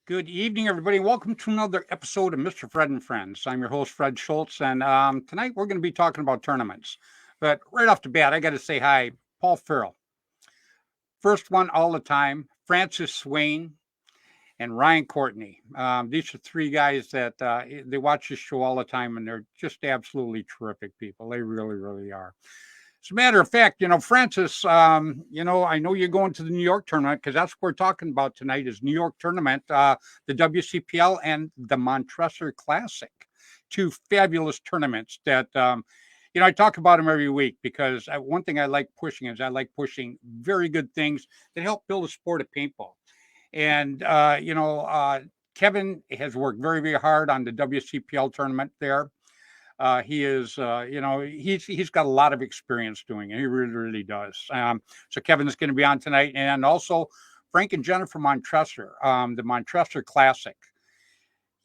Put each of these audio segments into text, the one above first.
Good evening, everybody. Welcome to another episode of Mr. Fred and Friends. I'm your host, Fred Schultz, and tonight we're going to be talking about tournaments. But right off the bat, I got to say hi, Paul Farrell. First one all the time, Francis Swain, and Ryan Courtney. These are three guys that they watch this show all the time, and they're just absolutely terrific people. They really, really are. As a matter of fact, Francis, I know you're going to the New York tournament because that's what we're talking about tonight is New York tournament, the WCPL and the Montressor Classic, two fabulous tournaments that, I talk about them every week because one thing I like pushing is I like pushing very good things that help build the sport of paintball. And, Kevin has worked very, very hard on the WCPL tournament there. He is, he's got a lot of experience doing it. He really, really does. So Kevin is going to be on tonight, and also Frank and Jennifer Montressor, the Montressor Classic.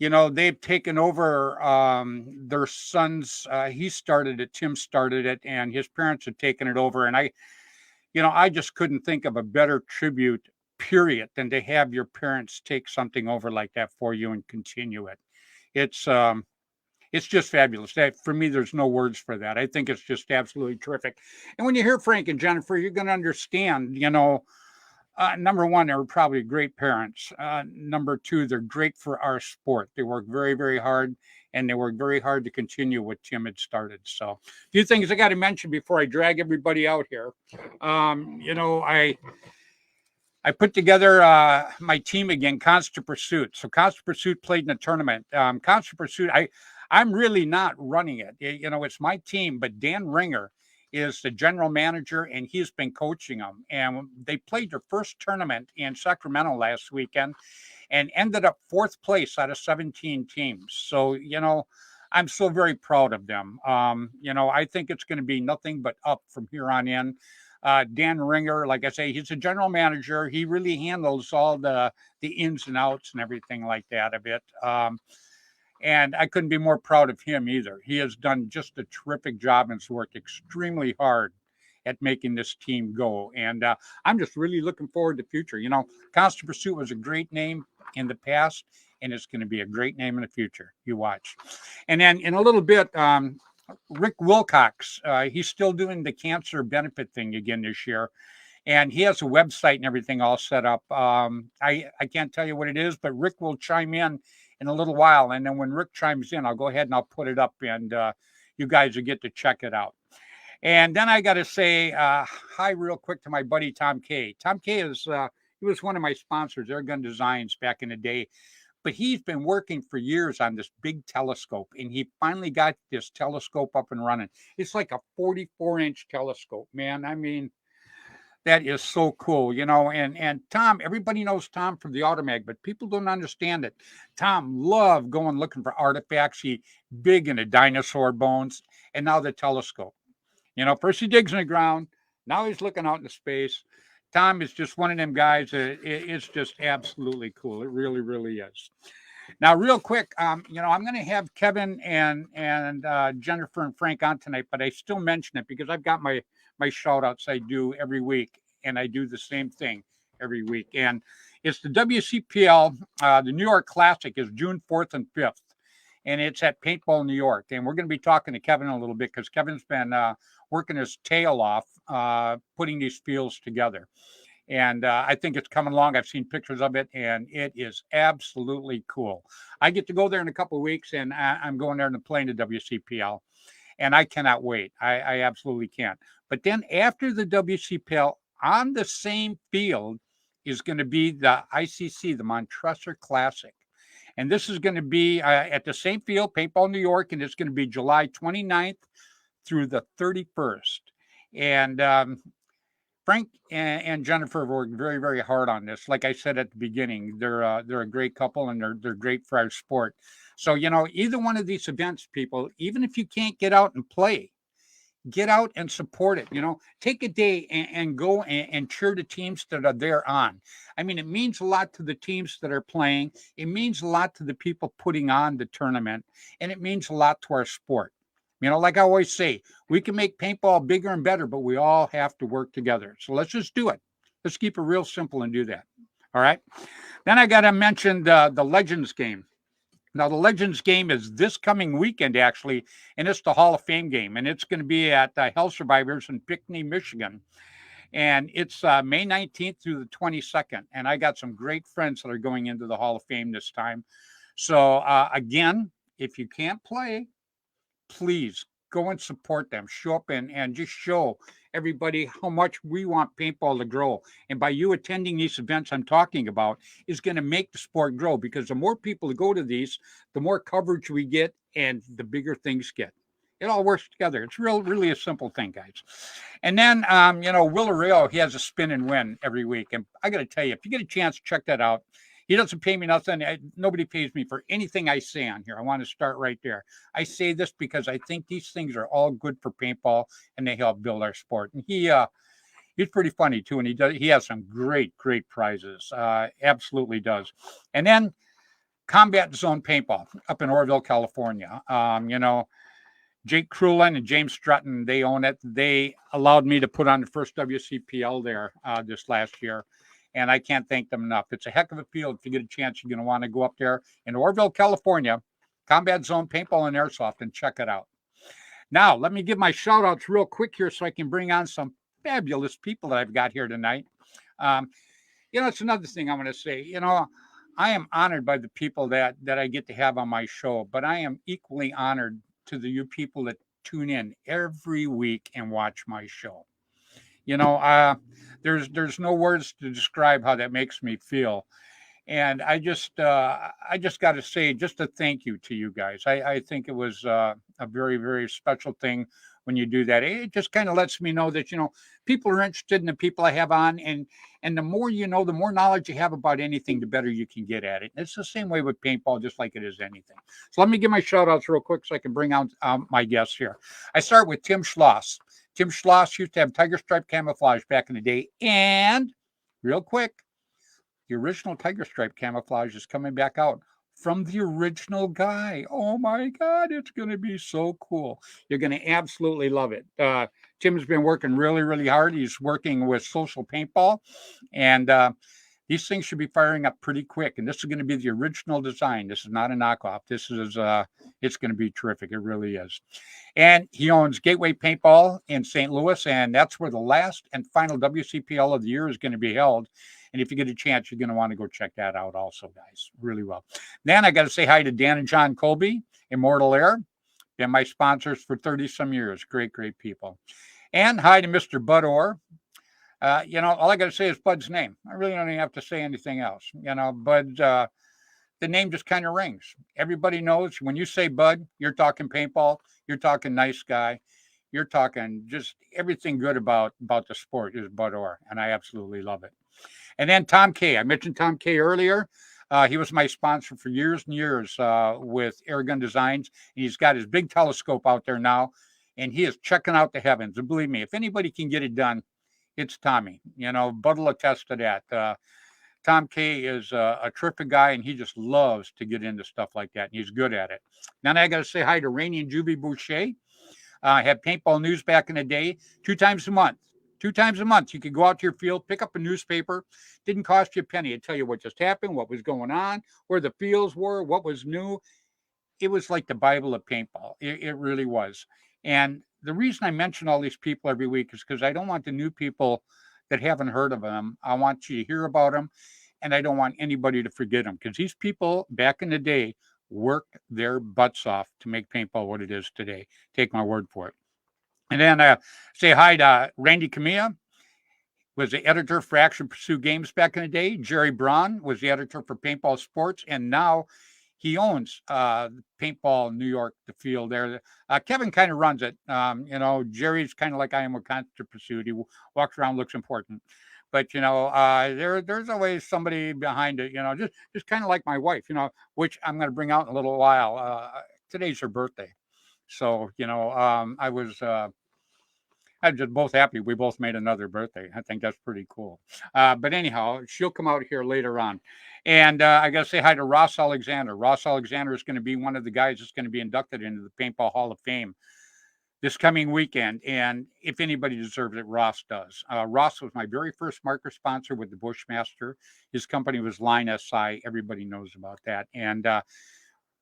They've taken over their sons. He started it, Tim started it, and his parents have taken it over. And I just couldn't think of a better tribute, period, than to have your parents take something over like that for you and continue it. It's it's just fabulous. That for me, there's no words for that. I think it's just absolutely terrific. And when you hear Frank and Jennifer, you're going to understand. Number one, they're probably great parents. Number two, they're great for our sport. They work very, very hard, and they work very hard to continue what Tim had started. So, a few things I got to mention before I drag everybody out here. I put together my team again, Constant Pursuit. So Constant Pursuit played in a tournament. Constant Pursuit, I'm really not running it. It's my team, but Dan Ringer is the general manager, and he's been coaching them. And they played their first tournament in Sacramento last weekend and ended up fourth place out of 17 teams. So, I'm so very proud of them. I think it's going to be nothing but up from here on in. Dan Ringer, like I say, he's a general manager. He really handles all the ins and outs and everything like that of it. And I couldn't be more proud of him either. He has done just a terrific job and has worked extremely hard at making this team go. And I'm just really looking forward to the future. Constant Pursuit was a great name in the past, and it's going to be a great name in the future. You watch. And then in a little bit, Rick Wilcox, he's still doing the cancer benefit thing again this year. And he has a website and everything all set up. I can't tell you what it is, but Rick will chime in a little while. And then when Rick chimes in, I'll go ahead and I'll put it up, and you guys will get to check it out. And then I got to say hi real quick to my buddy Tom Kay. Tom Kay he was one of my sponsors, Airgun Designs, back in the day. But he's been working for years on this big telescope, and he finally got this telescope up and running. It's like a 44-inch telescope, man. I mean, that is so cool, and Tom, everybody knows Tom from the Automag, but people don't understand it. Tom loved going looking for artifacts. He big into dinosaur bones, and now the telescope. First he digs in the ground, now he's looking out into space. Tom is just one of them guys. It's just absolutely cool. It really, really is. Now, real quick, I'm going to have Kevin and Jennifer and Frank on tonight, but I still mention it because I've got my shout outs I do every week, and I do the same thing every week. And it's the WCPL, the New York Classic is June 4th and 5th, and it's at Paintball, New York. And we're going to be talking to Kevin a little bit because Kevin's been working his tail off putting these fields together. And I think it's coming along. I've seen pictures of it, and it is absolutely cool. I get to go there in a couple of weeks, and I'm going there to play in the WCPL, and I cannot wait. I absolutely can't. But then after the WCPL, on the same field is going to be the ICC, the Montressor Classic. And this is going to be at the same field, Paintball, New York, and it's going to be July 29th through the 31st. And Frank and Jennifer have worked very, very hard on this. Like I said at the beginning, they're a great couple, and they're great for our sport. So either one of these events, people, even if you can't get out and play, get out and support it. Take a day and go and cheer the teams that are there on. I mean, it means a lot to the teams that are playing. It means a lot to the people putting on the tournament, and it means a lot to our sport. Like I always say, we can make paintball bigger and better, but we all have to work together. So let's just do it. Let's keep it real simple and do that. All right. Then I got to mention the Legends game. Now, the Legends game is this coming weekend, actually, and it's the Hall of Fame game, and it's going to be at Hell Survivors in Pinckney, Michigan. And it's May 19th through the 22nd. And I got some great friends that are going into the Hall of Fame this time. So, again, if you can't play, please go and support them. Show up and just show everybody how much we want paintball to grow. And by you attending these events I'm talking about is going to make the sport grow, because the more people that go to these, the more coverage we get and the bigger things get. It all works together. It's really a simple thing, guys. And then, Will Arreo, he has a spin and win every week. And I got to tell you, if you get a chance, check that out. He doesn't pay me nothing. Nobody pays me for anything I say on here. I want to start right there. I say this because I think these things are all good for paintball and they help build our sport. And he's pretty funny too, and he has some great prizes. Absolutely does. And then Combat Zone Paintball up in Orville, California. Jake Crulin and James Strutton, they own it. They allowed me to put on the first WCPL there this last year. And I can't thank them enough. It's a heck of a field. If you get a chance, you're going to want to go up there in Orville, California, Combat Zone Paintball and Airsoft, and check it out. Now, let me give my shout outs real quick here so I can bring on some fabulous people that I've got here tonight. It's another thing I'm going to say. I am honored by the people that I get to have on my show, but I am equally honored to the you people that tune in every week and watch my show. There's no words to describe how that makes me feel. And I just got to say just a thank you to you guys. I think it was a very, very special thing when you do that. It just kind of lets me know that, people are interested in the people I have on, and the more you know, the more knowledge you have about anything, the better you can get at it. And it's the same way with paintball, just like it is anything. So let me give my shout outs real quick so I can bring out my guests here. I start with Tim Schloss. Tim Schloss used to have tiger stripe camouflage back in the day. And real quick, the original tiger stripe camouflage is coming back out from the original guy. Oh my God, it's going to be so cool. You're going to absolutely love it. Tim's been working really hard. He's working with Social Paintball, and these things should be firing up pretty quick. And this is going to be the original design. This is not a knockoff. This is it's going to be terrific. It really is. And he owns Gateway Paintball in St. Louis, and that's where the last and final WCPL of the year is going to be held. And if you get a chance, you're going to want to go check that out also, guys. Really well. Then I got to say hi to Dan and John Colby, Immortal Air. Been my sponsors for 30-some years. Great people. And hi to Mr. Bud Orr. All I got to say is Bud's name. I really don't even have to say anything else. Bud, the name just kind of rings. Everybody knows when you say Bud, you're talking paintball, you're talking nice guy, you're talking just everything good about the sport is Bud Orr, and I absolutely love it. And then Tom K. I mentioned Tom K. earlier. He was my sponsor for years and years with Airgun Designs. And he's got his big telescope out there now, and he is checking out the heavens. And believe me, if anybody can get it done, it's Tommy. Bud will attest to that. Tom K. is a terrific guy, and he just loves to get into stuff like that, and he's good at it. Then I got to say hi to Rainey and Juvie Boucher. Had paintball news back in the day, 2 times a month. 2 times a month, you could go out to your field, pick up a newspaper. Didn't cost you a penny. It'd tell you what just happened, what was going on, where the fields were, what was new. It was like the Bible of paintball. It really was. And the reason I mention all these people every week is because I don't want the new people that haven't heard of them. I want you to hear about them, and I don't want anybody to forget them, because these people back in the day worked their butts off to make paintball what it is today. Take my word for it. And then say hi to Randy Camilla, was the editor for Action Pursuit Games back in the day. Jerry Braun was the editor for Paintball Sports, and now he owns Paintball New York, the field there. Kevin kind of runs it. Jerry's kind of like I am with Constant Pursuit. He walks around, looks important. But, there's always somebody behind it, just kind of like my wife, which I'm going to bring out in a little while. Today's her birthday. So, I'm just both happy we both made another birthday. I think that's pretty cool. But anyhow, she'll come out here later on. And I got to say hi to Ross Alexander. Ross Alexander is going to be one of the guys that's going to be inducted into the Paintball Hall of Fame this coming weekend. And if anybody deserves it, Ross does. Ross was my very first marker sponsor with the Bushmaster. His company was Line SI. Everybody knows about that. And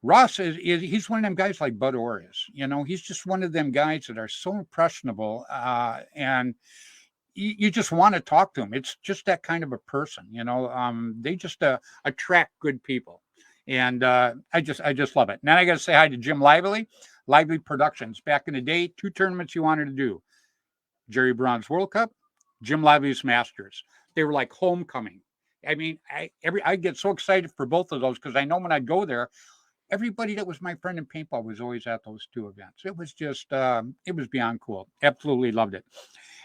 Ross he's one of them guys like Bud Orr is. He's just one of them guys that are so impressionable, and you just want to talk to him. It's just that kind of a person. They just attract good people, and I just love it. Now I got to say hi to Jim Lively Productions. Back in the day, 2 tournaments you wanted to do: Jerry Brown's World Cup, Jim Lively's Masters. They were like homecoming. I mean, I get so excited for both of those because I know when I go there, everybody that was my friend in paintball was always at those 2 events. It was just, it was beyond cool. Absolutely loved it.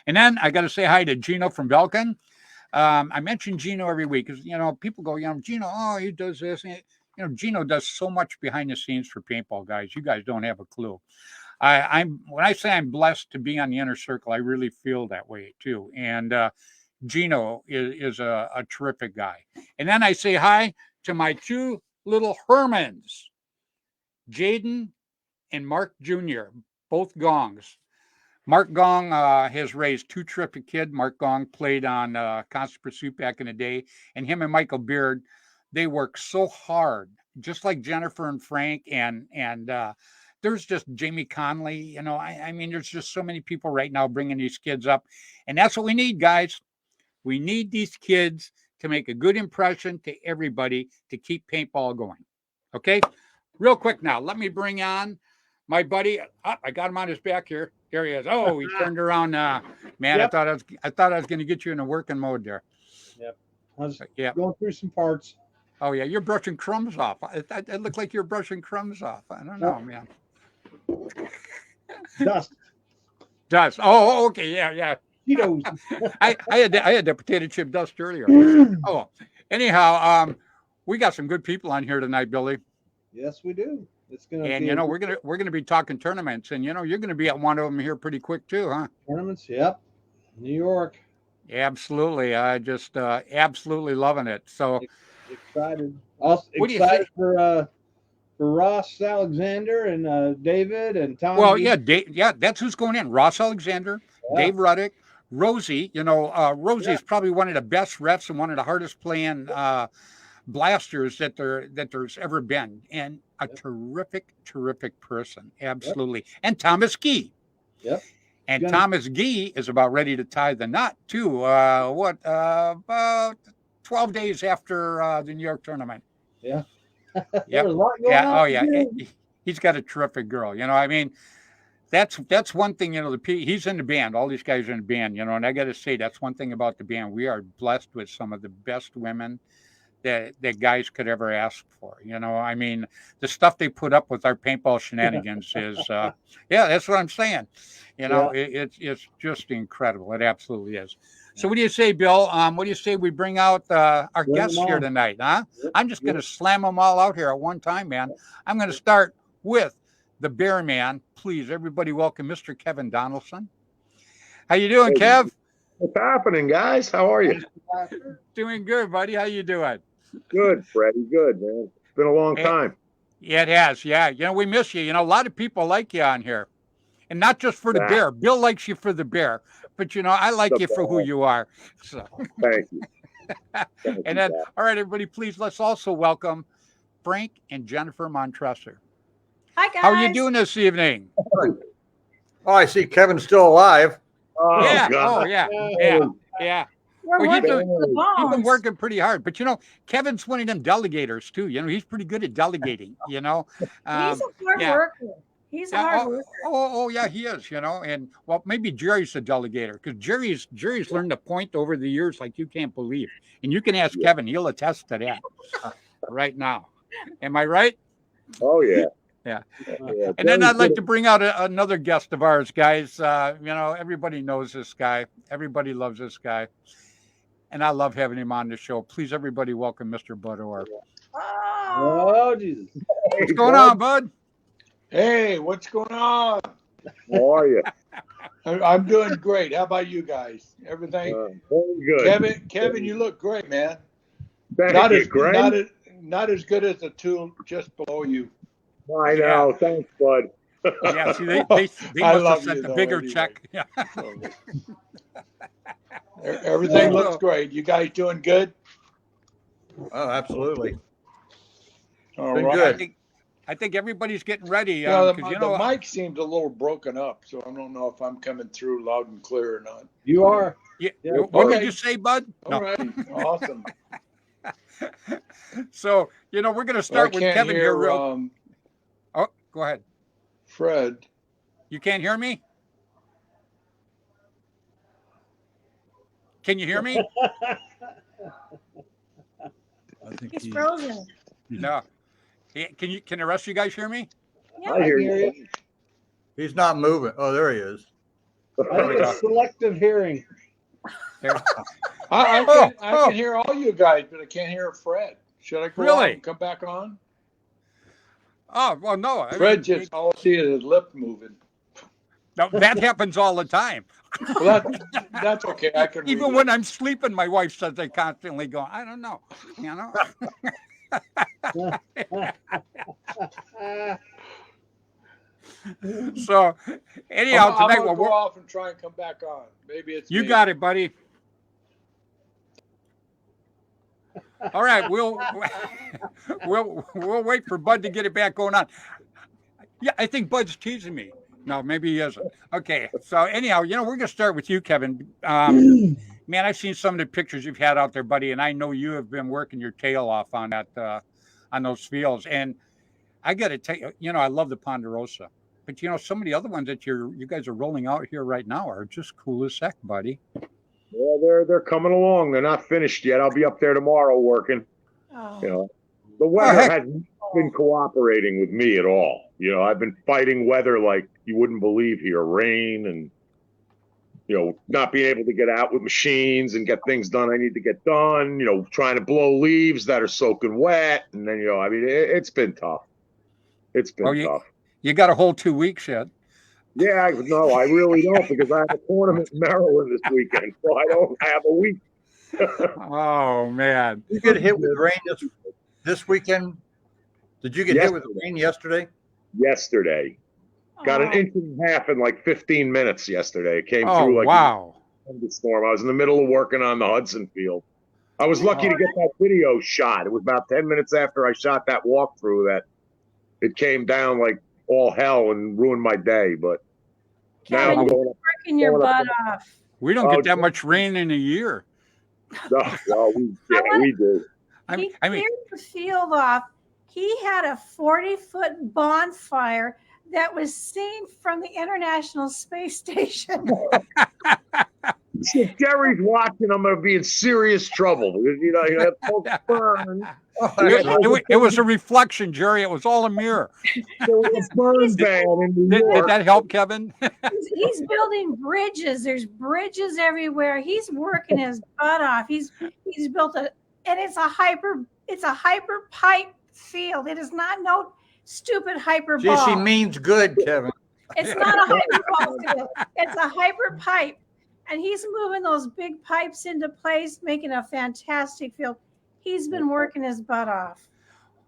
And then I got to say hi to Gino from Belkin. I mention Gino every week because, people go, Gino, oh, he does this. And, Gino does so much behind the scenes for paintball guys. You guys don't have a clue. When I say I'm blessed to be on the inner circle, I really feel that way too. And Gino is a terrific guy. And then I say hi to my 2 little Hermans, Jaden and Mark Jr., both Gongs. Mark Gong has raised 2 terrific kids. Mark Gong played on Constant Pursuit back in the day, and him and Michael Beard, they work so hard, just like Jennifer and Frank, and there's just Jamie Conley. I mean, there's just so many people right now bringing these kids up, and that's what we need, guys. We need these kids to make a good impression to everybody to keep paintball going. Okay? Real quick now, let me bring on my buddy. Oh, I got him on his back here. There he is. Oh, he turned around. Man, yep. I thought I was going to get you in a working mode there. Yep. I was going through some parts. Oh, yeah. You're brushing crumbs off. It looked like you're brushing crumbs off. I don't know, man. Dust. Oh, okay. Yeah. I had the potato chip dust earlier. Oh, anyhow, we got some good people on here tonight, Billy. Yes, we do. It's gonna we're gonna be talking tournaments, and you're gonna be at one of them here pretty quick too, huh? Tournaments, yep. New York. Absolutely. I just absolutely loving it. So excited. Also excited for Ross Alexander and David and Tom. Well, yeah, that's who's going in. Ross Alexander, Dave Ruddick, Rosie. Rosie is probably one of the best refs and one of the hardest playing blasters that there's ever been, and a terrific person. Absolutely. And Thomas Gee. Yep. And Thomas Gee is about ready to tie the knot too. About 12 days after the New York tournament. Yeah. Yep. Oh yeah. He's got a terrific girl. I mean, that's one thing. He's in the band. All these guys are in the band. And I got to say that's one thing about the band. We are blessed with some of the best women that guys could ever ask for. I mean, the stuff they put up with our paintball shenanigans is, that's what I'm saying. It's just incredible. It absolutely is. So what do you say, Bill? What do you say we bring out our guests here tonight, huh? I'm just going to slam them all out here at one time, man. I'm going to start with the Bear Man. Please, everybody welcome Mr. Kevin Donaldson. How you doing, Kev? What's happening, guys? How are you? Doing good, buddy. How you doing? Good, Freddy. Good, man. It's been a long time. Yeah, it has. Yeah. We miss you. A lot of people like you on here. And not just for the bear. Bill likes you for the bear. But, I like you for who you are. So. Thank you. And then, all right, everybody, please, let's also welcome Frank and Jennifer Montresor. Hi, guys. How are you doing this evening? Oh, I see Kevin's still alive. Oh, yeah. God. Oh, yeah. Yeah. You've been working pretty hard, but Kevin's one of them delegators too. He's pretty good at delegating. He's a hard worker. He's a hard worker. Oh, yeah, he is. And well, maybe Jerry's the delegator because Jerry's learned to point over the years like you can't believe. And you can ask Kevin; he'll attest to that right now. Am I right? Oh yeah. Yeah. And then I'd like to bring out another guest of ours, guys. Everybody knows this guy. Everybody loves this guy. And I love having him on the show. Please, everybody, welcome Mr. Bud Orr. Oh, Jesus. What's going on, Bud? Hey, what's going on? How are you? I'm doing great. How about you guys? Everything? Very good. Kevin, you look great, man. Thank you, Greg. Not as good as the two just below you. I know. Thanks, Bud. Yeah, see, they must have sent the bigger anyway. check. Yeah. Everything looks great. You guys doing good? Oh, absolutely. All Been right. good. I think everybody's getting ready. Yeah, The mic seems a little broken up, so I don't know if I'm coming through loud and clear or not. You are. Yeah. Yeah. What Okay. did you say, Bud? All right. Awesome. So, we're going to start with Kevin here. Oh, go ahead. Fred. You can't hear me? Can you hear me? I think He's frozen. No. Can the rest of you guys hear me? Yeah. I hear you. He's not moving. Oh, there he is. I think it's selective hearing. There. I can hear all you guys, but I can't hear Fred. Should I go Really? on and come back on? Oh, well, no. Fred just all I see is his lip moving. No, that happens all the time. Well, that's okay. I can Even when I'm sleeping, my wife says they constantly go, I don't know. So, anyhow, I'm tonight gonna go off and try and come back on. Maybe it's you me. got it, buddy. All right, we'll wait for Bud to get it back going on. Yeah, I think Bud's teasing me. No, maybe he isn't. Okay, so anyhow, we're gonna start with you, Kevin. Man, I've seen some of the pictures you've had out there, buddy, and I know you have been working your tail off on that on those fields. And I got to tell you, I love the Ponderosa, but some of the other ones that you guys are rolling out here right now are just cool as heck, buddy. Well, they're coming along. They're not finished yet. I'll be up there tomorrow working. Oh. The weather hasn't been cooperating with me at all. I've been fighting weather like you wouldn't believe here, rain and not being able to get out with machines and get things done I need to get done. Trying to blow leaves that are soaking wet, and then it's been tough. It's been tough. You got a whole 2 weeks yet. Yeah, no, I really don't, because I have a tournament in Maryland this weekend, so I don't have a week. Oh man, You get hit with rain this weekend. Did you get hit with rain yesterday? Yesterday. Got an inch and a half in like 15 minutes yesterday. It came through like wow. a thunderstorm. I was in the middle of working on the Hudson field. I was lucky to get that video shot. It was about 10 minutes after I shot that walkthrough that it came down like all hell and ruined my day. But Kevin, now I'm you're working your butt off. We don't get that much rain in a year. No, we do. He cleared the field off. He had a 40-foot bonfire that was seen from the International Space Station. If Jerry's watching, I'm going to be in serious trouble because you have folks burn. It was a reflection, Jerry. It was all a mirror. There was a burn ban in New York. Did that help, Kevin? He's building bridges. There's bridges everywhere. He's working his butt off. He's built it's a hyper pipe field. It is not no stupid hyper ball. She means good, Kevin. It's not a hyper ball field. It's a hyper pipe. And he's moving those big pipes into place, making a fantastic field. He's been working his butt off.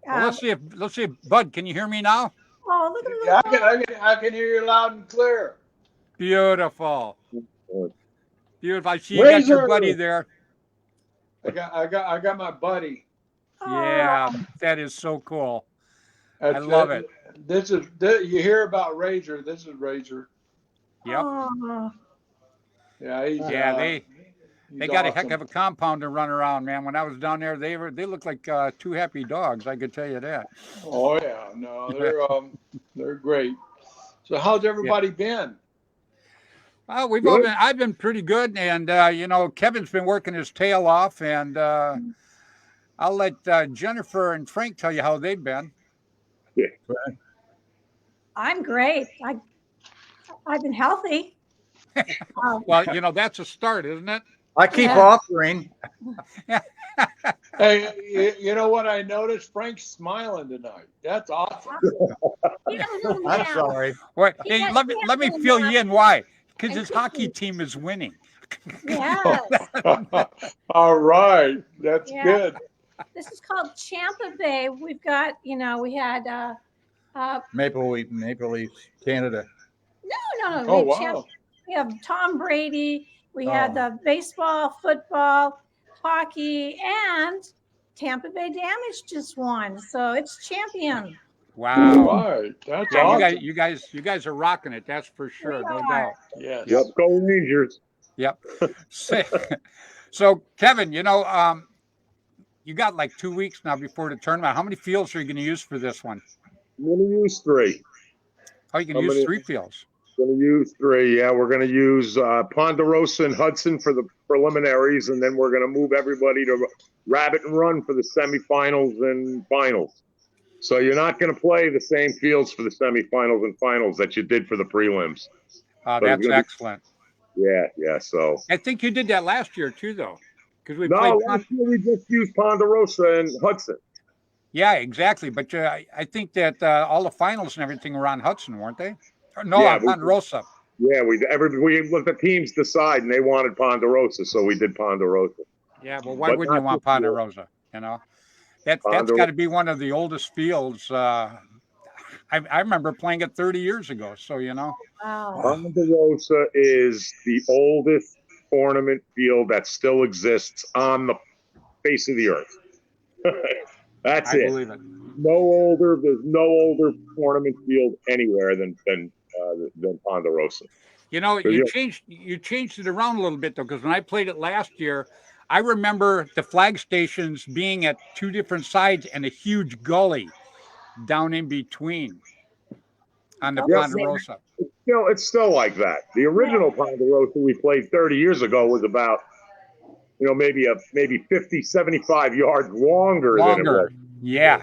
Well, let's see if Bud, can you hear me now? Oh, look at Yeah, I can hear you loud and clear. Beautiful. Beautiful. I see you got your buddy there. I got my buddy. Yeah, that is so cool. I love it. You hear about Razor. This is Razor. Yep. Oh. Yeah, they got a heck of a compound to run around, man. When I was down there, they looked like two happy dogs. I could tell you that. Oh yeah, no, they're great. So how's everybody been? Well, I've been pretty good, and Kevin's been working his tail off, and I'll let Jennifer and Frank tell you how they've been. Yeah. I'm great. I've been healthy. Well, that's a start, isn't it? I keep offering. Hey, you know what I noticed? Frank's smiling tonight. That's awesome. I'm sorry. Wait, hey, let me fill you in why. Because his hockey team is winning. Yeah. All right, that's good. This is called Champa Bay. We've got, we had Maple Leafs, Canada. No. Oh, wow. We have Tom Brady. We had the baseball, football, hockey, and Tampa Bay Damage just won. So it's champion. Wow. All right. That's Yeah, awesome. you guys are rocking it. That's for sure, no doubt. Yes. Yep, go Rangers. Yep. So Kevin, you got like 2 weeks now before the tournament. How many fields are you going to use for this one? I'm going to use 3. Oh, you can use 3 fields. Going to use 3. Yeah, we're going to use Ponderosa and Hudson for the preliminaries, and then we're going to move everybody to Rabbit and Run for the semifinals and finals. So you're not going to play the same fields for the semifinals and finals that you did for the prelims. That's excellent. Yeah. So I think you did that last year too, though, because we last played. year we just used Ponderosa and Hudson. Yeah, exactly. But I think that all the finals and everything were on Hudson, weren't they? No, Yeah, on Ponderosa. Yeah, we let the teams decide, and they wanted Ponderosa, so we did Ponderosa. Yeah, well, why wouldn't you want Ponderosa? That's got to be one of the oldest fields. I remember playing it 30 years ago. So Wow. Ponderosa is the oldest tournament field that still exists on the face of the earth. That's it. I believe it. There's no older tournament field anywhere than Ponderosa. You changed it around a little bit though, because when I played it last year, I remember the flag stations being at 2 different sides and a huge gully down in between on the Ponderosa. It's still like that. The original Ponderosa we played 30 years ago was about, maybe 50, 75 yards longer than it was. Yeah,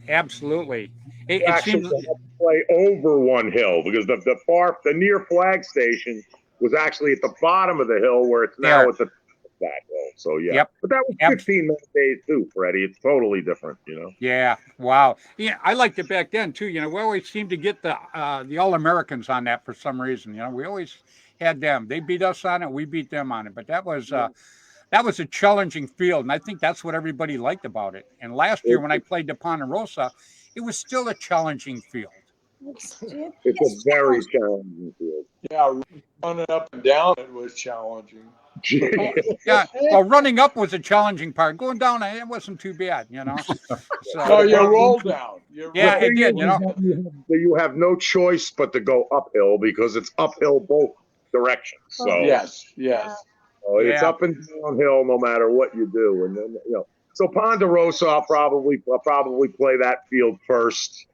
absolutely. It actually seems had to play over one hill because the near flag station was actually at the bottom of the hill where it's now at the top of that hill. So yeah, yep. But that was 15-minute days too, Freddy. It's totally different, Yeah, wow. Yeah, I liked it back then too. We always seemed to get the All-Americans on that for some reason. We always had them. They beat us on it. We beat them on it. But that was a challenging field, and I think that's what everybody liked about it. And last year when I played the Ponderosa, it was still a challenging field. It's a very challenging field. Yeah, running up and down it was challenging. Yeah, well, running up was a challenging part. Going down, it wasn't too bad, So you roll down. It did, You have no choice but to go uphill because it's uphill both directions. So yes. So it's up and downhill no matter what you do, and then So Ponderosa, I'll probably play that field first.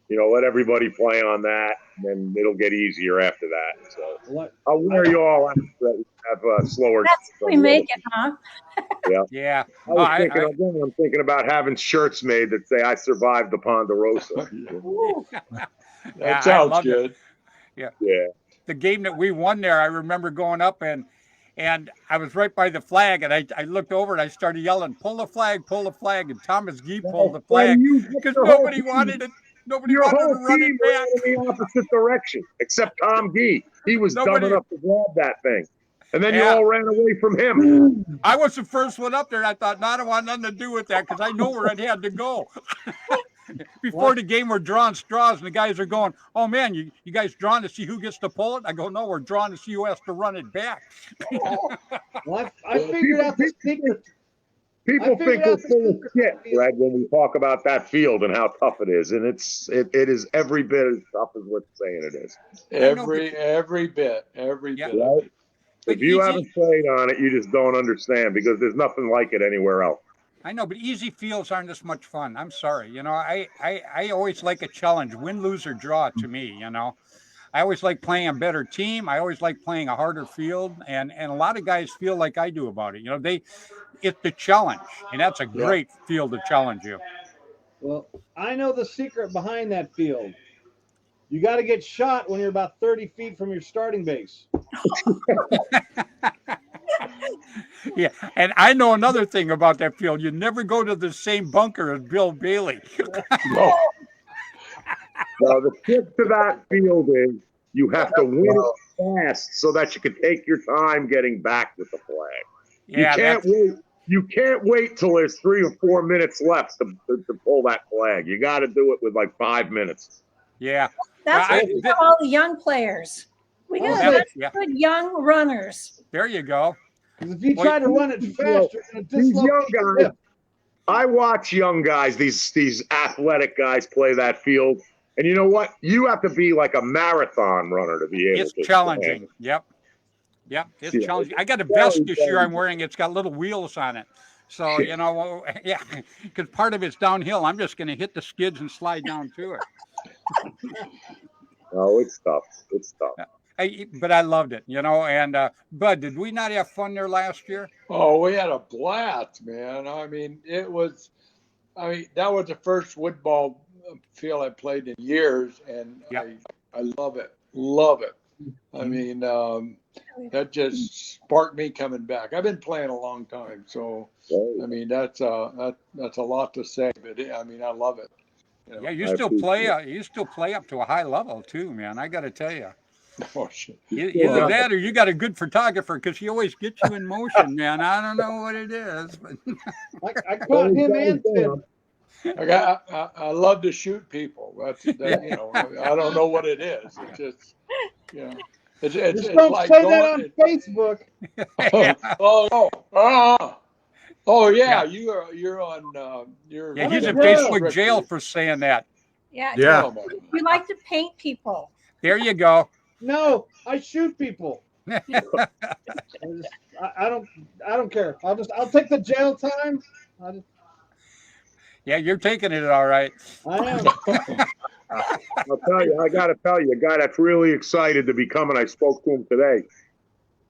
Let everybody play on that, and then it'll get easier after that. So I'll wear you all out that have slower. That's if we make it, huh? Yeah. I'm thinking about having shirts made that say "I survived the Ponderosa." That sounds good. Yeah. The game that we won there, I remember going up and I was right by the flag, and I looked over and I started yelling, pull the flag, and Thomas Gee pulled the flag because nobody wanted it. Nobody wanted to run it back. In the opposite direction, except Tom Gee. He was dumb enough to grab that thing. And then you all ran away from him. I was the first one up there, and I thought, no, I don't want nothing to do with that because I know where it had to go. Before the game, we're drawing straws, and the guys are going, oh, man, you guys drawing to see who gets to pull it? I go, no, we're drawing to see who has to run it back. Well, I figured out the secret. People think we're full of shit, Fred, when we talk about that field and how tough it is. And it is every bit as tough as we're saying it is. Every bit. Right? If you haven't played on it, you just don't understand because there's nothing like it anywhere else. I know, but easy fields aren't this much fun. I'm sorry. I always like a challenge, win, lose, or draw to me, I always like playing a better team. I always like playing a harder field. And a lot of guys feel like I do about it. It's the challenge, and that's a great field to challenge you. Well, I know the secret behind that field. You got to get shot when you're about 30 feet from your starting base. Yeah, and I know another thing about that field. You never go to the same bunker as Bill Bailey. No. Well, the trick to that field is you have to win it fast so that you can take your time getting back with the flag. Yeah, You can't wait till there's 3 or 4 minutes left to pull that flag. You got to do it with like 5 minutes. Yeah. That's I- why we have all the young players. We got Oh, a bunch yeah. of good young runners. There you go. Because if you Well, try to run it fast, you're going to These young dislocate your guys, hip. I watch young guys, these athletic guys play that field. And you know what? You have to be like a marathon runner to be able It's to. challenging. Yep. Yep. It's Yeah. challenging. I got a Very, vest this year very I'm wearing. It's got little wheels on it. So, you know, yeah, because part of it's downhill. I'm just going to hit the skids and slide down to it. No, it's tough. It's tough. But I loved it, you know. And, Bud, did we not have fun there last year? Oh, we had a blast, man. I mean, that was the first wood ball field I played in years, and Yep. I love it. Love it. I mean, that just sparked me coming back. I've been playing a long time, so I mean that's a lot to say, but I mean I love it. You know? Yeah, you I still appreciate play. You still play up to a high level too, man. I got to tell you. Oh shit. Either that or you got a good photographer because he always gets you in motion, man. I don't know what it is, but I caught him and Tim. I love to shoot people. You know, I don't know what it is. It's just, you know, it's Just don't like say going, that on Facebook. oh Yeah. yeah, you're on you're yeah, he's in Yeah. Facebook jail for saying that. Yeah. Yeah. You like to paint people. There you go. No, I shoot people. I don't care. I'll take the jail time. Yeah, you're taking it all right. I am. I'll tell you, I got to tell you, a guy that's really excited to be coming. I spoke to him today.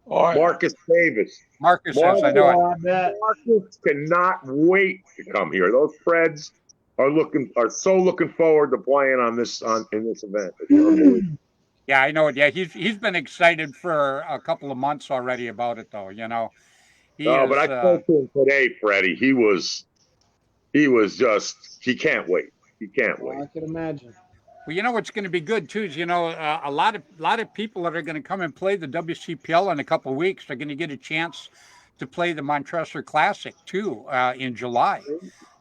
All right. Marcus Davis. Marcus says, I know it. I bet. Marcus cannot wait to come here. Those Freds are so looking forward to playing in this event. It's unbelievable. Yeah, I know it. Yeah, he's been excited for a couple of months already about it, though. You know, But I spoke to him today, Freddie. He was just, he can't wait. He can't wait. I can imagine. Well, you know what's going to be good too is a lot of people that are going to come and play the WCPL in a couple of weeks. They're going to get a chance to play the Montressor Classic too in July.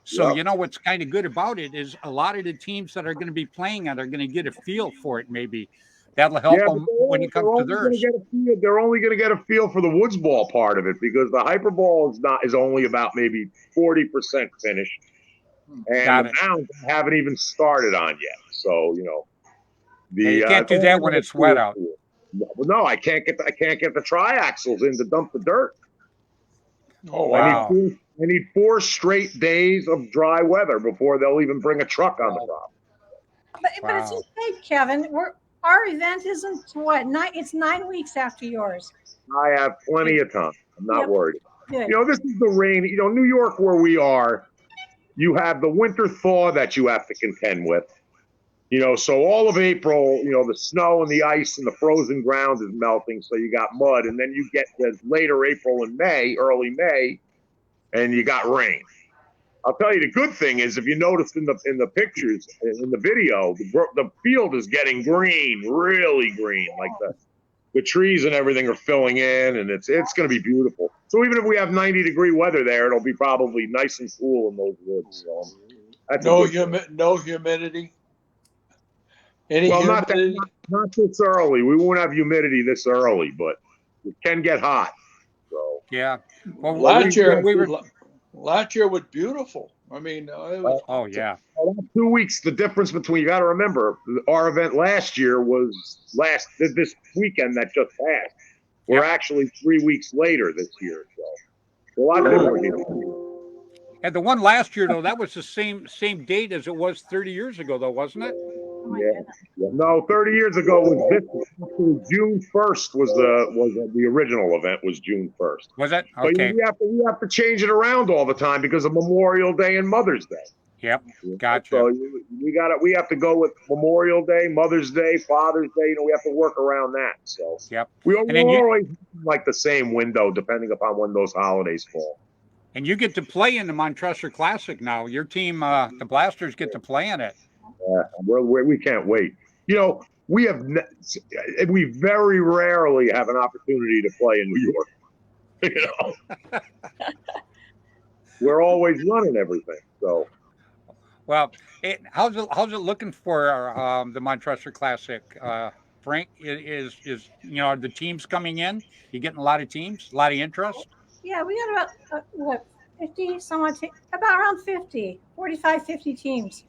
So you know what's kind of good about it is a lot of the teams that are going to be playing it are going to get a feel for it. Maybe that'll help them when it comes to theirs. They're only going to get a feel for the woods ball part of it because the hyperball is only about maybe 40% finished, and the mounds haven't even started on yet. So you know, you can't do that when it's wet out. No, I can't get the triaxles in to dump the dirt. Oh wow! I need 4 straight days of dry weather before they'll even bring a truck on the top. But it's okay, Kevin. Our event isn't it's 9 weeks after yours. I have plenty of time. I'm not worried. Good. You know, this is the rain. You know, New York, where we are, you have the winter thaw that you have to contend with. You know, so all of April, you know, the snow and the ice and the frozen ground is melting, so you got mud, and then you get the later April and May, early May, and you got rain. I'll tell you, the good thing is, if you noticed in the pictures, in the video, the field is getting green, really green, like the trees and everything are filling in, and it's going to be beautiful. So even if we have 90-degree weather there, it'll be probably nice and cool in those woods. So that's no humidity. Any humidity? Not this early. We won't have humidity this early, but it can get hot. So yeah. Well, last year was beautiful. I mean, it was, oh yeah. 2 weeks. The difference between, you got to remember, our event last year was this weekend that just passed. We're actually 3 weeks later this year, so a lot different. And the one last year, though, that was the same date as it was 30 years ago, though, wasn't it? Yeah. No, 30 years ago was this. June 1st was the original event was June 1st. Was it? Okay. But we have to change it around all the time because of Memorial Day and Mother's Day. Yep. Gotcha. So we have to go with Memorial Day, Mother's Day, Father's Day. You know, we have to work around that. So we always like the same window depending upon when those holidays fall. And you get to play in the Montressor Classic now. Your team, the Blasters, get to play in it. Yeah, we can't wait. You know, we very rarely have an opportunity to play in New York. You know, we're always running everything. So, Well, how's it looking for the Montressor Classic? Frank, is the teams coming in? You getting a lot of teams, a lot of interest? Yeah, we got about what 50 somewhat about around 50, 45, 50 teams.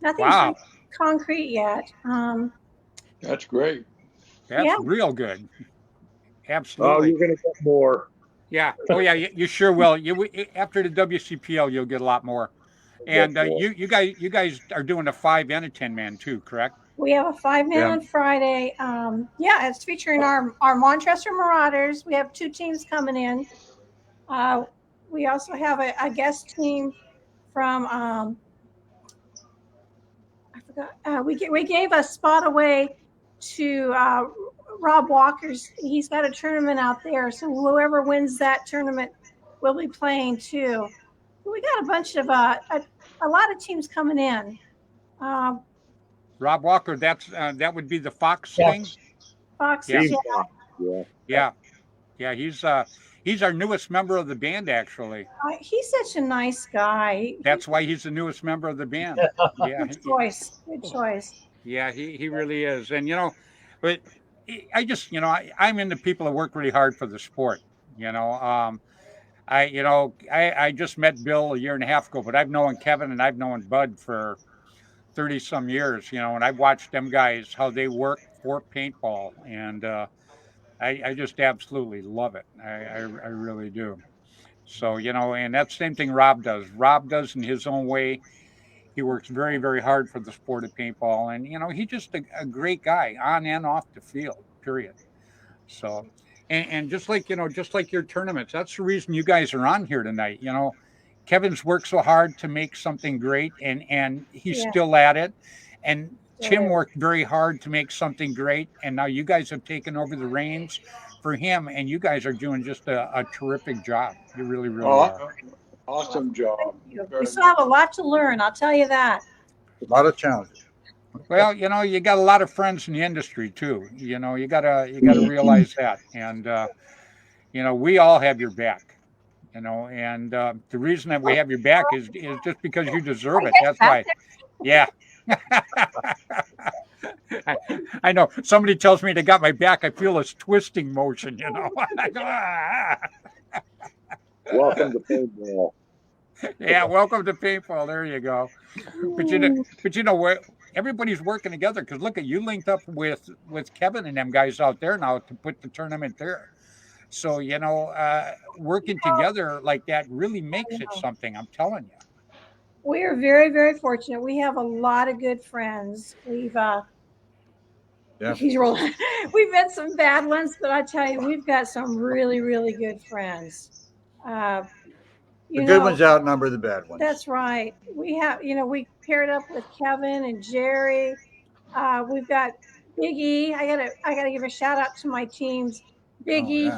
Nothing's Wow, concrete yet. That's great. that's Yeah. real good. Oh, Absolutely. you're going to get more. Yeah. Oh yeah, you sure will. After the WCPL, you'll get a lot more. And you guys are doing a 5 and a 10-man too, correct? We have a 5-man Yeah. on Friday. Yeah, it's featuring our Montressor Marauders. We have 2 teams coming in. We also have a guest team from I forgot. We gave a spot away to Rob Walker's. He's got a tournament out there, so whoever wins that tournament will be playing too. We got a bunch of a lot of teams coming in. Rob Walker, that would be the Fox Yes. thing. Fox, Yeah. Team Fox, yeah. Yeah. He's our newest member of the band, actually. he's such a nice guy. That's why he's the newest member of the band. Yeah. Good choice. Good choice. Yeah, he really is. And but I just I'm into people that work really hard for the sport. I just met Bill a year and a half ago, but I've known Kevin and I've known Bud for 30 some years, and I've watched them guys how they work for paintball, and I just absolutely love it. I really do. So and that's the same thing Rob does. Rob does in his own way. He works very, very hard for the sport of paintball, and he's just a great guy on and off the field. Period. So, and just like your tournaments, that's the reason you guys are on here tonight. Kevin's worked so hard to make something great, and he's still at it. And Tim worked very hard to make something great, and now you guys have taken over the reins for him, and you guys are doing just a terrific job. You really, really are. Awesome job. We still have a lot to learn. I'll tell you that. A lot of challenges. Well, you got a lot of friends in the industry too. You gotta realize that, and we all have your back. And the reason that we have your back is just because you deserve it. That's why. Yeah. I know. Somebody tells me they got my back. I feel this twisting motion. I go, ah. Welcome to paintball. Yeah, welcome to paintball. There you go. But where everybody's working together, because look at you linked up with Kevin and them guys out there now to put the tournament there. So working together like that really makes it something. I'm telling you. We are very, very fortunate. We have a lot of good friends. He's rolling. We've met some bad ones, but I tell you, we've got some really, really good friends. The good ones outnumber the bad ones. That's right. We have, we paired up with Kevin and Jerry. We've got Big E. I gotta give a shout out to my teams. Big E. Yeah.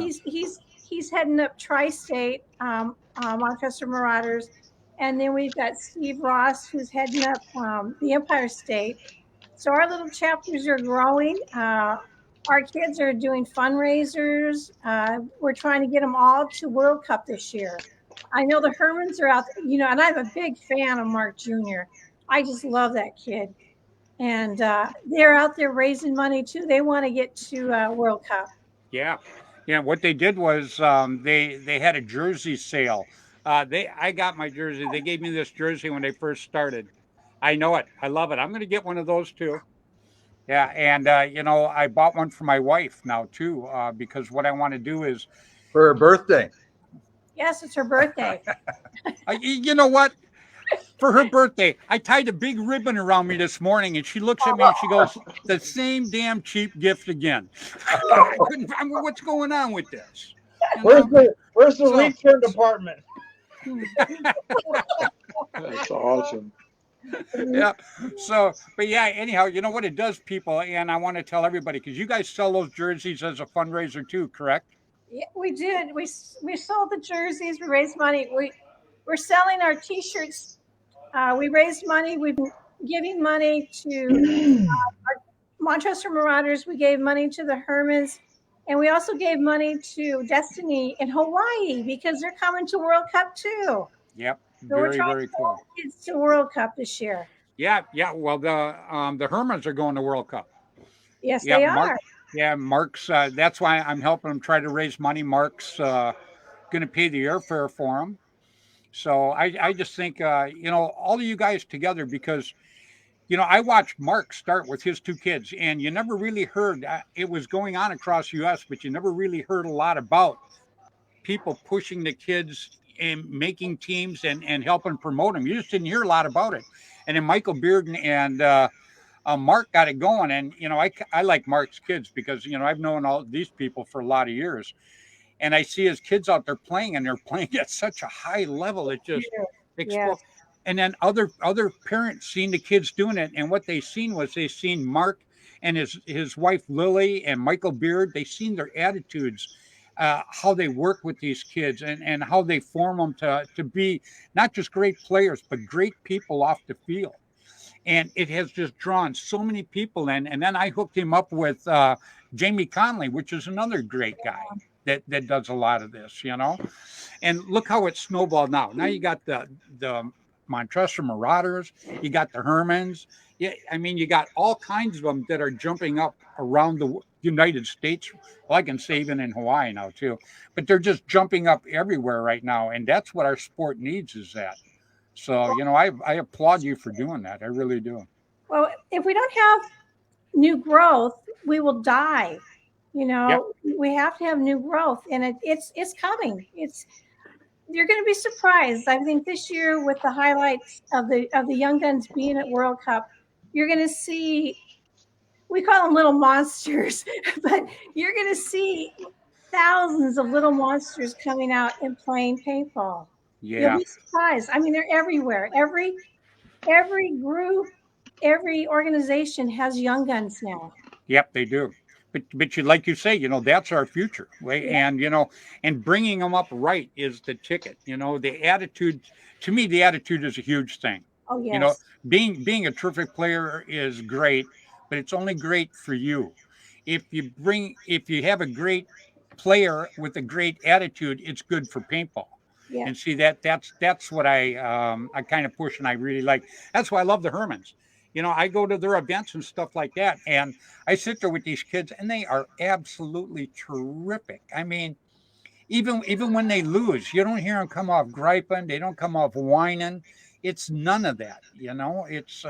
He's heading up Tri-State, Montressor Marauders, and then we've got Steve Ross, who's heading up the Empire State. So our little chapters are growing. Our kids are doing fundraisers. We're trying to get them all to World Cup this year. I know the Hermans are out there, and I'm a big fan of Mark Jr. I just love that kid. And they're out there raising money too. They want to get to World Cup. Yeah. Yeah. What they did was they had a jersey sale. I got my jersey. They gave me this jersey when they first started. I know it. I love it. I'm going to get one of those too. Yeah. And, I bought one for my wife now too, because what I want to do is. For her birthday. Yes, it's her birthday. You know what? For her birthday, I tied a big ribbon around me this morning, and she looks at me and she goes, "The same damn cheap gift again." What's going on with this? Where's the return department? That's awesome. Yeah. So, but yeah, anyhow, you know what it does, people, and I want to tell everybody, because you guys sell those jerseys as a fundraiser too, correct? Yeah, we did. We sold the jerseys. We raised money. We're selling our T-shirts. We raised money. We've been giving money to our Montressor Marauders. We gave money to the Hermans, and we also gave money to Destiny in Hawaii because they're coming to World Cup too. Yep. So Very, very cool. Kids to World Cup this year. Yeah, yeah. Well, the Hermans are going to World Cup. Yes, Yeah, they Mark. are. Yeah, Mark's. That's why I'm helping him try to raise money. Mark's going to pay the airfare for him. So I just think all of you guys together, because I watched Mark start with his two kids, and you never really heard it was going on across U.S., but you never really heard a lot about people pushing the kids and making teams and helping promote them. You just didn't hear a lot about it. And then Michael Bearden and Mark got it going. And I like Mark's kids because I've known all these people for a lot of years, and I see his kids out there playing, and they're playing at such a high level. It just Yes. explodes. And then other parents seen the kids doing it, and what they seen was they seen Mark and his wife Lily and Michael Beard. They seen their attitudes, how they work with these kids, and how they form them to be not just great players but great people off the field. And it has just drawn so many people in. And then I hooked him up with Jamie Conley, which is another great guy that does a lot of this. And look how it snowballed now. Now you got the Montreser Marauders, you got the Hermans. Yeah, I mean, you got all kinds of them that are jumping up around the United States. Well, I can say even in Hawaii now too, but they're just jumping up everywhere right now, and that's what our sport needs, is that. So I applaud you for doing that. I really do. Well, if we don't have new growth, we will die. Yep. We have to have new growth, and it's coming. You're going to be surprised. I think this year, with the highlights of the young guns being at World Cup, you're going to see. We call them little monsters, but you're going to see thousands of little monsters coming out and playing paintball. You'll Yeah. be surprised. I mean, they're everywhere. Every group, every organization has young guns now. Yep, they do. But like you say, that's our future. Right? Yeah. And bringing them up right is the ticket. The attitude. To me, the attitude is a huge thing. Oh You know, yes. being a terrific player is great, but it's only great for you. If you have a great player with a great attitude, it's good for paintball. Yeah. And see that's what I kind of push, and I really like. That's why I love the Hermans. I go to their events and stuff like that, and I sit there with these kids, and they are absolutely terrific. I mean, even when they lose, you don't hear them come off griping. They don't come off whining. It's none of that. It's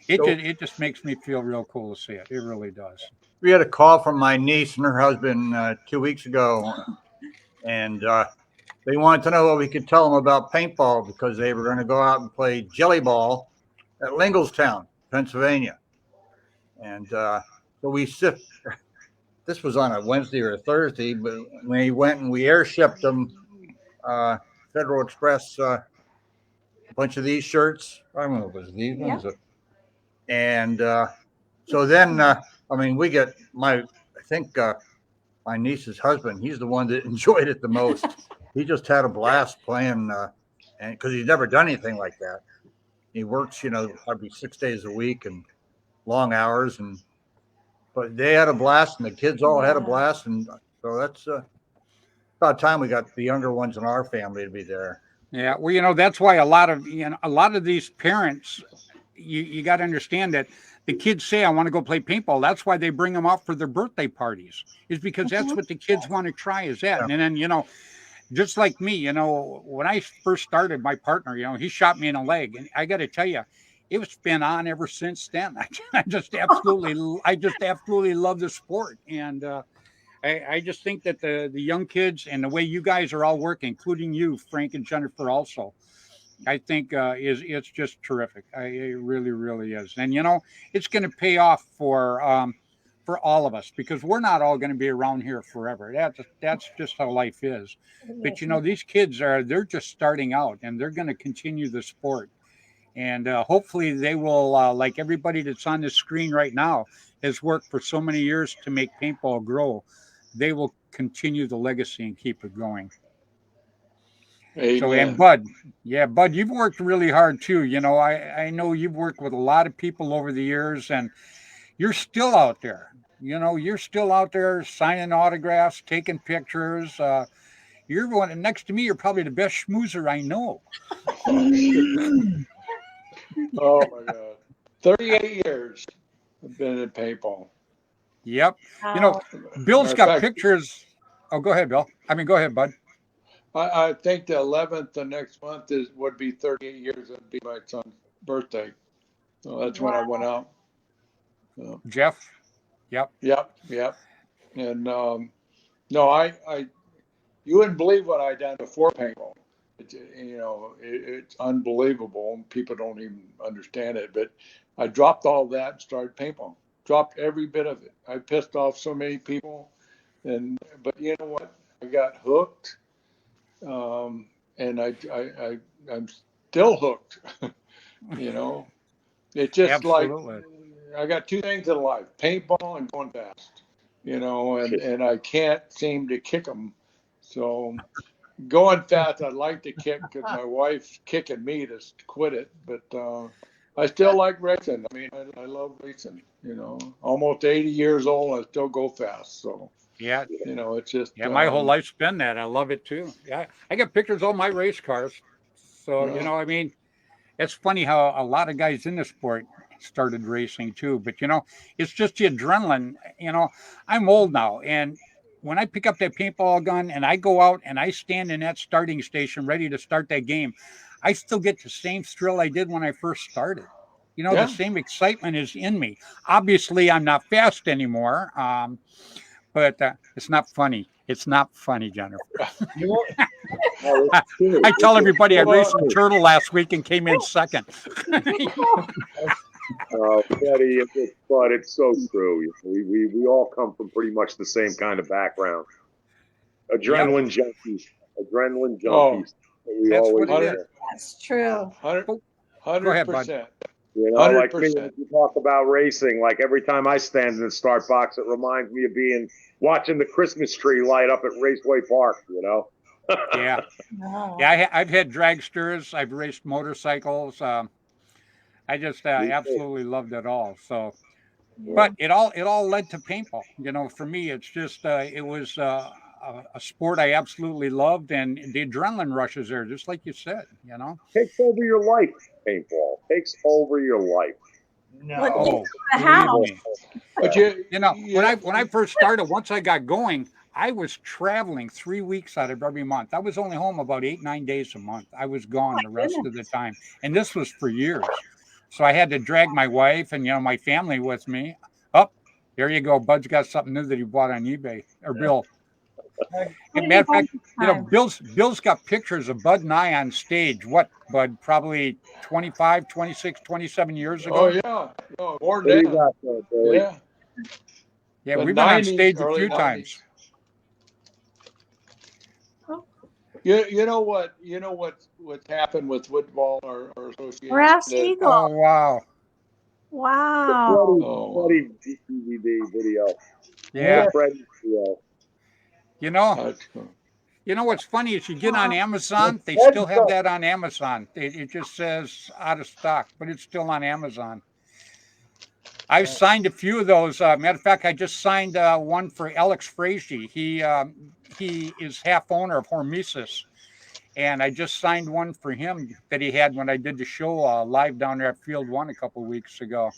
it just makes me feel real cool to see it. It really does. We had a call from my niece and her husband 2 weeks ago, and they wanted to know what we could tell them about paintball because they were going to go out and play jelly ball at Linglestown, Pennsylvania. And so we sit. This was on a Wednesday or a Thursday, but we went and we airshipped them Federal Express a bunch of these shirts. I don't know if it was these ones. And so then, we get I think my niece's husband, he's the one that enjoyed it the most. He just had a blast playing, and because he's never done anything like that. He works, probably 6 days a week and long hours, but they had a blast, and the kids all had a blast, and so that's about time we got the younger ones in our family to be there. Yeah, well, that's why a lot of these parents, you got to understand that the kids say, I want to go play paintball. That's why they bring them out for their birthday parties, is because that's what the kids want to try, is that. Yeah. And then, just like me, when I first started, my partner, he shot me in the leg, and I got to tell you, it was been on ever since then. I just absolutely love the sport. And I just think that the young kids and the way you guys are all working, including you, Frank and Jennifer also, I think it's just terrific. It really, really is. And, it's going to pay off for all of us, because we're not all going to be around here forever. That's just how life is. But, these kids they're just starting out, and they're going to continue the sport. And hopefully they will, like everybody that's on the screen right now, has worked for so many years to make paintball grow. They will continue the legacy and keep it going. Amen. So, and Bud, you've worked really hard too. I know you've worked with a lot of people over the years, and you're still out there. You're still out there signing autographs, taking pictures. You're next to me. You're probably the best schmoozer I know. Oh my God. 38 years I've been in paintball. Yep. You know, Bill's Matter of got fact, pictures. Oh, go ahead, Bill. I mean, go ahead, bud. I think the 11th of next month would be 38 years. It'd be my son's birthday. So that's when I went out. So, Jeff. Yep. yep. And no, you wouldn't believe what I done before paintball. It's unbelievable. People don't even understand it. But I dropped all that and started paintball. Dropped every bit of it. I pissed off so many people, but you know what? I got hooked, and I'm still hooked. It's just Absolutely. like I got two things in life: paintball and going fast. And I can't seem to kick them. So going fast, I'd like to kick because my wife's kicking me to quit it. But I still like racing. I mean, I love racing. Almost 80 years old, I still go fast. So Yeah. it's just My whole life's been that. I love it too. Yeah. I got pictures of all my race cars. So, I mean, it's funny how a lot of guys in the sport started racing too. But, it's just the adrenaline. I'm old now. And when I pick up that paintball gun and I go out and I stand in that starting station ready to start that game, I still get the same thrill I did when I first started. The same excitement is in me. Obviously, I'm not fast anymore, but it's not funny. It's not funny, Jennifer. I tell everybody I raced a turtle last week and came in second. Freddy, it's so true. We all come from pretty much the same kind of background. Adrenaline junkies. We That's always what it are. is. That's true. 100%. Like me, 100%. when you talk about racing, like every time I stand in the start box, it reminds me of watching the Christmas tree light up at Raceway Park, Yeah. Oh. Yeah, I've had dragsters. I've raced motorcycles. I just absolutely loved it all. So, but it all led to paintball. For me, it's just it was a sport I absolutely loved, and the adrenaline rush is there, just like you said. Takes over your life, paintball. Takes over your life. Oh, How? believe me. But When I first started, once I got going, I was traveling 3 weeks out of every month. I was only home about 8-9 days a month. I was gone the rest of the time, and this was for years. So I had to drag my wife and my family with me. Oh, there you go. Bud's got something new that he bought on eBay. Or Bill. As a matter of fact, Bill's got pictures of Bud and I on stage. What, Bud? Probably 25, 26, 27 years ago. Oh yeah, more than that. Yeah. Yeah, The we've been on 90s, stage a early few 90s. times. You know what's happened with football or association? Brass Eagle. Oh wow. Wow. Freddy DVD video. Yeah. Freddy video. What's funny is you get on Amazon, they still have that on Amazon. It just says out of stock, but it's still on Amazon. I've signed a few of those. Matter of fact, I just signed one for Alex Frazee. He is half owner of Hormesis, and I just signed one for him that he had when I did the show live down there at Field 1 a couple of weeks ago.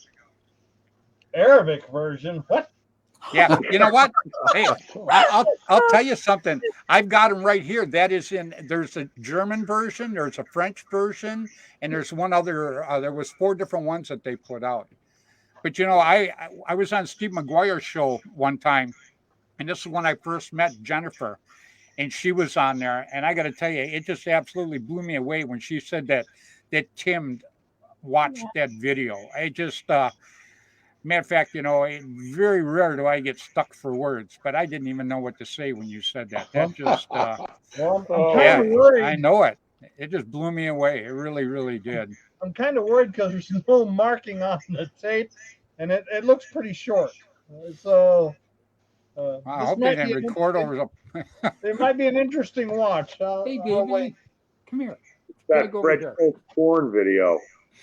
Arabic version. What? Yeah, you know what? Hey, I'll tell you something. I've got them right here. There's a German version, there's a French version, and there's one other. There was 4 different ones that they put out. But I was on Steve McGuire's show one time, and this is when I first met Jennifer, and she was on there. And I got to tell you, it just absolutely blew me away when she said that Tim watched that video. I just. Matter of fact, very rare do I get stuck for words, but I didn't even know what to say when you said that. That just, Well, I'm kind of worried. I know it. It just blew me away. It really, really did. I'm kind of worried because there's no marking on the tape, and it looks pretty short. So, I hope they didn't record over the. It might be an interesting watch. Hey, baby, come here. That Fred Schultz porn video.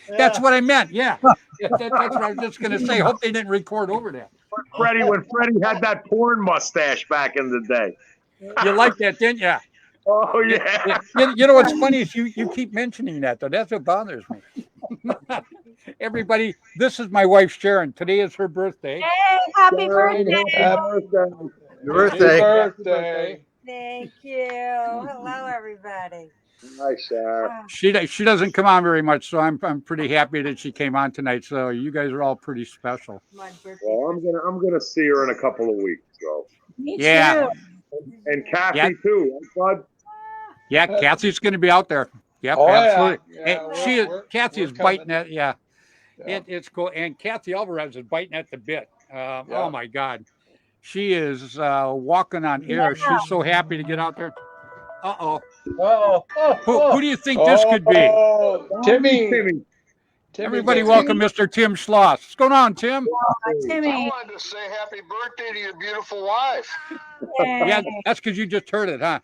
Yeah. That's what I meant. Yeah, that's what I was just going to say. Hope they didn't record over that. When Freddy had that porn mustache back in the day. You liked that, didn't you? Oh yeah. You know what's funny is you keep mentioning that though. That's what bothers me. Everybody, this is my wife Sharon. Today is her birthday. Hey, happy Sharon, birthday. happy birthday. Your Happy birthday. birthday. Thank you. Hello, everybody. Hi, Sharon. Ah, She doesn't come on very much, so I'm pretty happy that she came on tonight. So you guys are all pretty special. my birthday. Well, I'm gonna see her in a couple of weeks. So, Me Yeah. too. and Kathy Yeah. too, right, bud? Yeah, Kathy's going to be out there. Yep, Oh, yeah. absolutely. Yeah, And Kathy we're is biting coming. at yeah. Yeah. It's cool. And Kathy Alvarez is biting at the bit. Yeah. Oh my God, she is walking on air. She's so happy to get out there. Uh-oh. Oh, Who do you think this could be? Oh, Timmy. Timmy. Everybody welcome Mr. Tim Schloss. What's going on, Tim? I Timmy. wanted to say happy birthday to your beautiful wife. Yeah, that's because you just heard it, huh?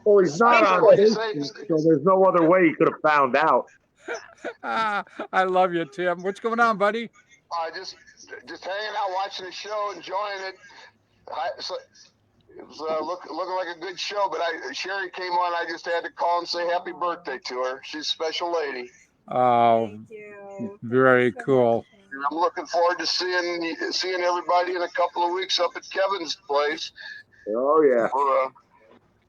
Well, he's not on What'd you Facebook, say? so there's no other way he could have found out. I love you, Tim. What's going on, buddy? Just hanging out, watching the show, enjoying it. It was looking like a good show, but Sherry came on. I just had to call and say happy birthday to her. She's a special lady. Oh, Thank you. very cool. And I'm looking forward to seeing everybody in a couple of weeks up at Kevin's place. Oh yeah.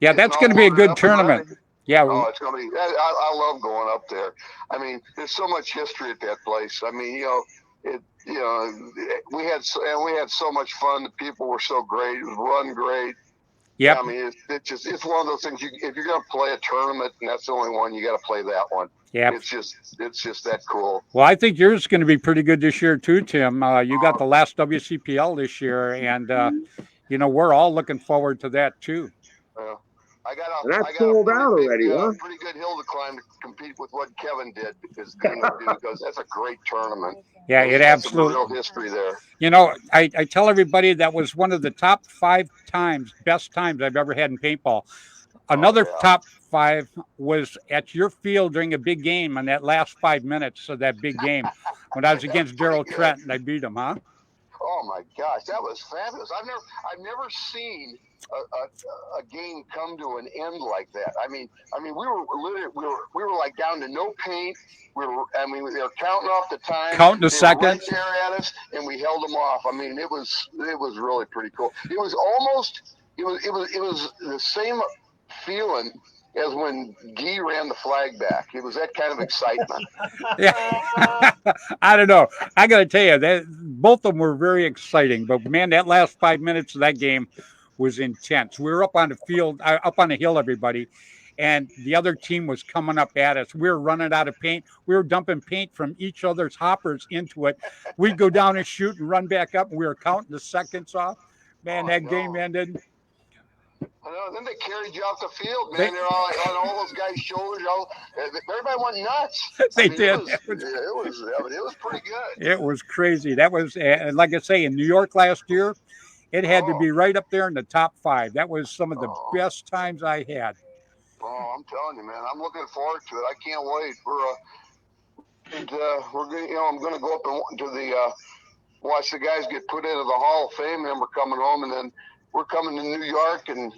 Yeah, that's going to be a good tournament. Yeah. Oh, it's going to be. I love going up there. I mean, there's so much history at that place. I mean, we had so much fun. The people were so great. It was run great. Yep. I mean, it's one of those things. If you're going to play a tournament and that's the only one, you got to play that one. Yep. It's just that cool. Well, I think yours is going to be pretty good this year too, Tim. You got the last WCPL this year, and we're all looking forward to that too. I got And that's sold out already, huh? pretty good hill to climb to compete with what Kevin did because that's a great tournament. Yeah, There's it absolutely. some real history there. I tell everybody that was one of the top 5 best times I've ever had in paintball. Another top 5 was at your field during a big game on that last 5 minutes of that big game when I was against Daryl Trent and I beat him, huh? Oh my gosh, that was fabulous! I've never seen a game come to an end like that. I mean, we were literally we were like down to no paint. They were counting off the time, counting the they seconds, right there at us, and we held them off. I mean, it was really pretty cool. It was the same feeling as when Guy ran the flag back. It was that kind of excitement. Yeah. I don't know. I got to tell you that both of them were very exciting, but man, that last 5 minutes of that game was intense. We were up on the field, up on the hill, everybody, and the other team was coming up at us. We were running out of paint. We were dumping paint from each other's hoppers into it. We'd go down and shoot and run back up, and we were counting the seconds off. Man, game ended. Then they carried you off the field, man. They're all on all those guys' shoulders. Everybody went nuts. They did. It was pretty good. It was crazy. That was, like I say, in New York last year, it had to be right up there in the top 5. That was some of the best times I had. Oh, I'm telling you, man. I'm looking forward to it. I can't wait. We're going. I'm going to go up and to the watch the guys get put into the Hall of Fame. And we're coming home, and then we're coming to New York, and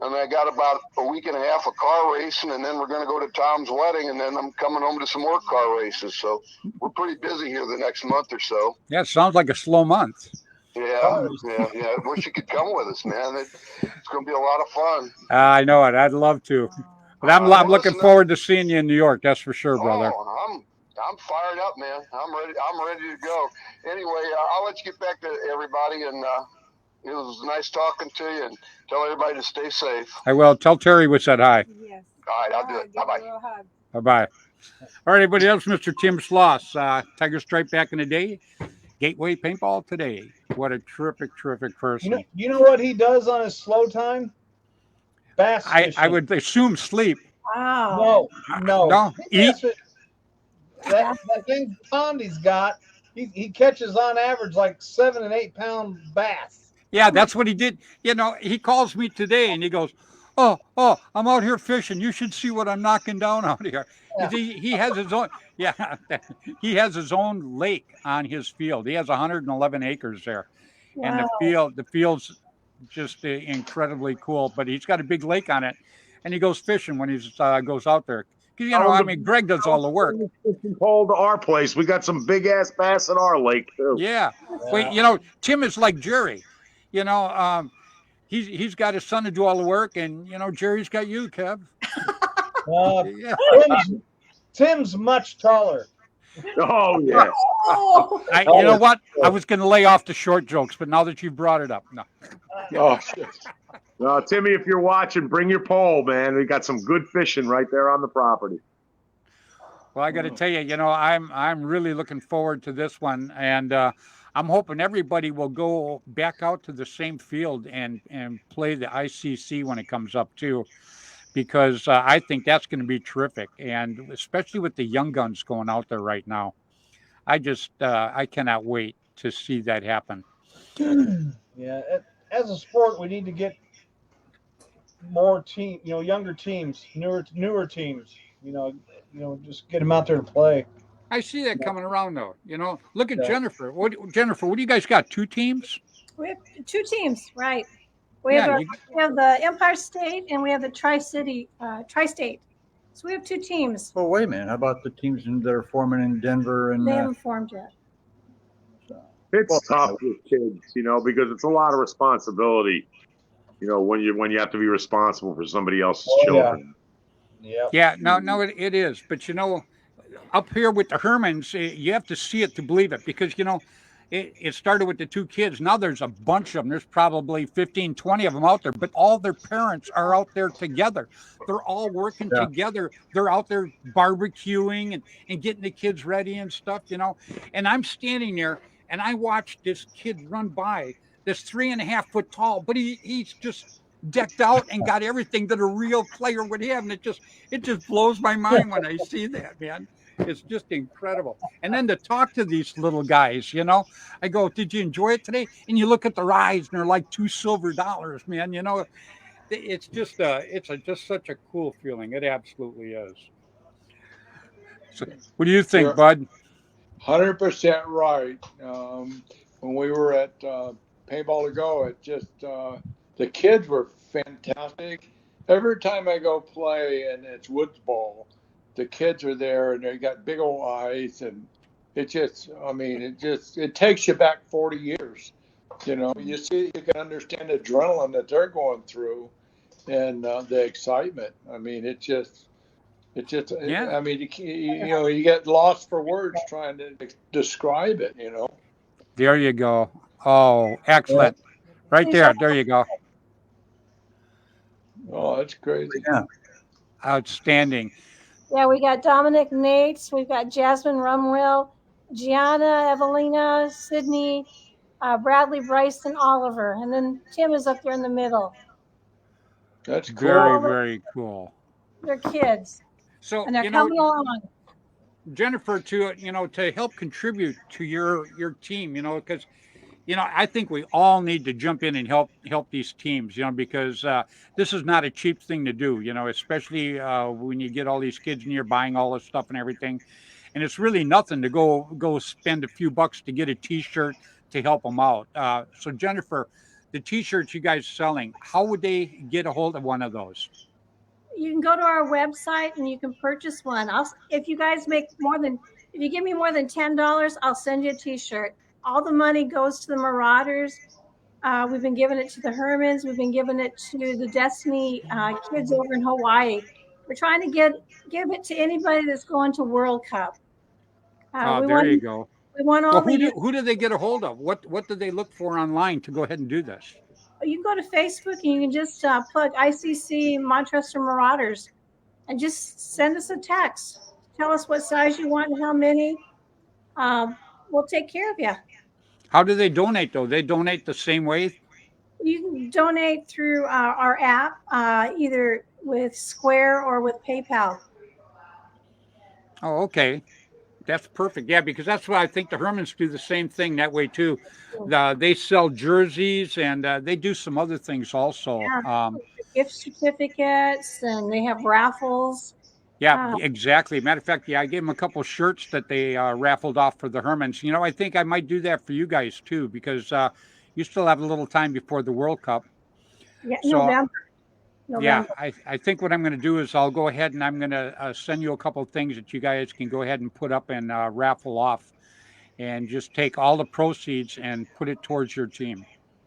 I got about a week and a half of car racing, and then we're going to go to Tom's wedding, and then I'm coming home to some more car races. So we're pretty busy here the next month or so. Yeah, it sounds like a slow month. Yeah. I wish you could come with us, man. It's going to be a lot of fun. I know it. I'd love to. But I'm looking forward to seeing you in New York. That's for sure, brother. I'm fired up, man. I'm ready to go. Anyway, I'll let you get back to everybody, and it was nice talking to you, and tell everybody to stay safe. I will. Tell Terry we said hi. Yes. All right, I'll do it. Bye-bye. Bye-bye. All right, anybody else? Mr. Tim Schloss, Tiger Stripe back in the day, Gateway Paintball today. What a terrific person. You know what he does on his slow time? Bass fishing. I would assume sleep. Wow. No. Eat. That thing pond he's got, he catches on average like 7 and 8 pound bass. Yeah, that's what he did. He calls me today and he goes, oh, I'm out here fishing. You should see what I'm knocking down out here. Yeah. He has his own. Yeah, he has his own lake on his field. He has 111 acres there, and the field's just incredibly cool. But he's got a big lake on it, and he goes fishing when he goes out there. 'Cause, you know, I mean, Greg does all the work. Fishing pole to our place. We got some big ass bass in our lake too. Yeah. Well, you know, Tim is like Jerry. You know, he's got his son to do all the work, and you know, Jerry's got you, Kev. Yeah. Tim's much taller. Oh yeah. Oh, You know what? I was going to lay off the short jokes, but now that you brought it up, no. Oh, shit. Timmy, if you're watching, bring your pole, man. We got some good fishing right there on the property. Well, I got to tell you, you know, I'm really looking forward to this one, and I'm hoping everybody will go back out to the same field and play the ICC when it comes up too, because I think that's going to be terrific, and especially with the young guns going out there right now, I cannot wait to see that happen. Yeah, as a sport, we need to get more younger teams, newer teams. You know, just get them out there to play. I see that coming around though. You know, look at Yeah. Jennifer. Jennifer, what do you guys got? 2 teams? we have 2 teams, right? We Yeah, have the Empire State and we have the Tri-City, Tri-State. So we have 2 teams. Well, wait a minute. How about the teams that are forming in Denver and? They haven't formed yet. It's tough with kids, you know, because it's a lot of responsibility. You know, when you have to be responsible for somebody else's children. Yeah. Yeah, no, it is. But you know, up here with the Hermans, you have to see it to believe it, because you know, it started with the 2 kids. Now there's a bunch of them. There's probably 15, 20 of them out there, but all their parents are out there together. They're all working together. They're out there barbecuing and getting the kids ready and stuff, you know. And I'm standing there and I watched this kid run by, this 3.5 foot tall, but he's just decked out and got everything that a real player would have. And it just blows my mind when I see that, man. It's just incredible. And then to talk to these little guys, you know, I go, did you enjoy it today? And you look at their eyes and they're like $2 silver, man. You know, it's just just such a cool feeling. It absolutely is. So what do you think, You're Bud? 100% right. When we were at Paintball to Go, it just the kids were fantastic. Every time I go play and it's woods ball, the kids are there and they got big old eyes, and it just, I mean, it takes you back 40 years. You know, you can understand the adrenaline that they're going through and the excitement. I mean, I mean, you know, you get lost for words trying to describe it, you know. There you go. Oh, excellent. Right there. There you go. Oh, that's crazy. Yeah. Outstanding. Yeah, we got Dominic Nates, we've got Jasmine Rumwell, Gianna, Evelina, Sydney, Bradley, Bryson, Oliver, and then Tim is up there in the middle. That's cool. Very, very cool. They're kids, So, and they're you know, coming along. Jennifer, to help contribute to your team, you know, because you know, I think we all need to jump in and help these teams, you know, because this is not a cheap thing to do, you know, especially when you get all these kids and you're buying all this stuff and everything, and it's really nothing to go spend a few bucks to get a T-shirt to help them out. So Jennifer, the T-shirts you guys are selling, how would they get a hold of one of those? You can go to our website and you can purchase one. If you guys if you give me more than $10, I'll send you a T-shirt. All the money goes to the Marauders. We've been giving it to the Hermans. We've been giving it to the Destiny kids over in Hawaii. We're trying to give it to anybody that's going to World Cup. You go. We want all who do they get a hold of? What do they look for online to go ahead and do this? You can go to Facebook and you can just plug ICC Montrester Marauders and just send us a text. Tell us what size you want and how many. We'll take care of you. How do they donate, though? They donate the same way? You can donate through our app, either with Square or with PayPal. Oh, okay. That's perfect. Yeah, because that's what I think the Hermans do the same thing that way, too. They sell jerseys and they do some other things also. Yeah, gift certificates, and they have raffles. Yeah, exactly. Matter of fact, I gave them a couple of shirts that they raffled off for the Hermans. You know, I think I might do that for you guys too, because you still have a little time before the World Cup. Yeah, so, November. November. Yeah, I think what I'm going to do is I'll go ahead and I'm going to send you a couple of things that you guys can go ahead and put up and raffle off, and just take all the proceeds and put it towards your team.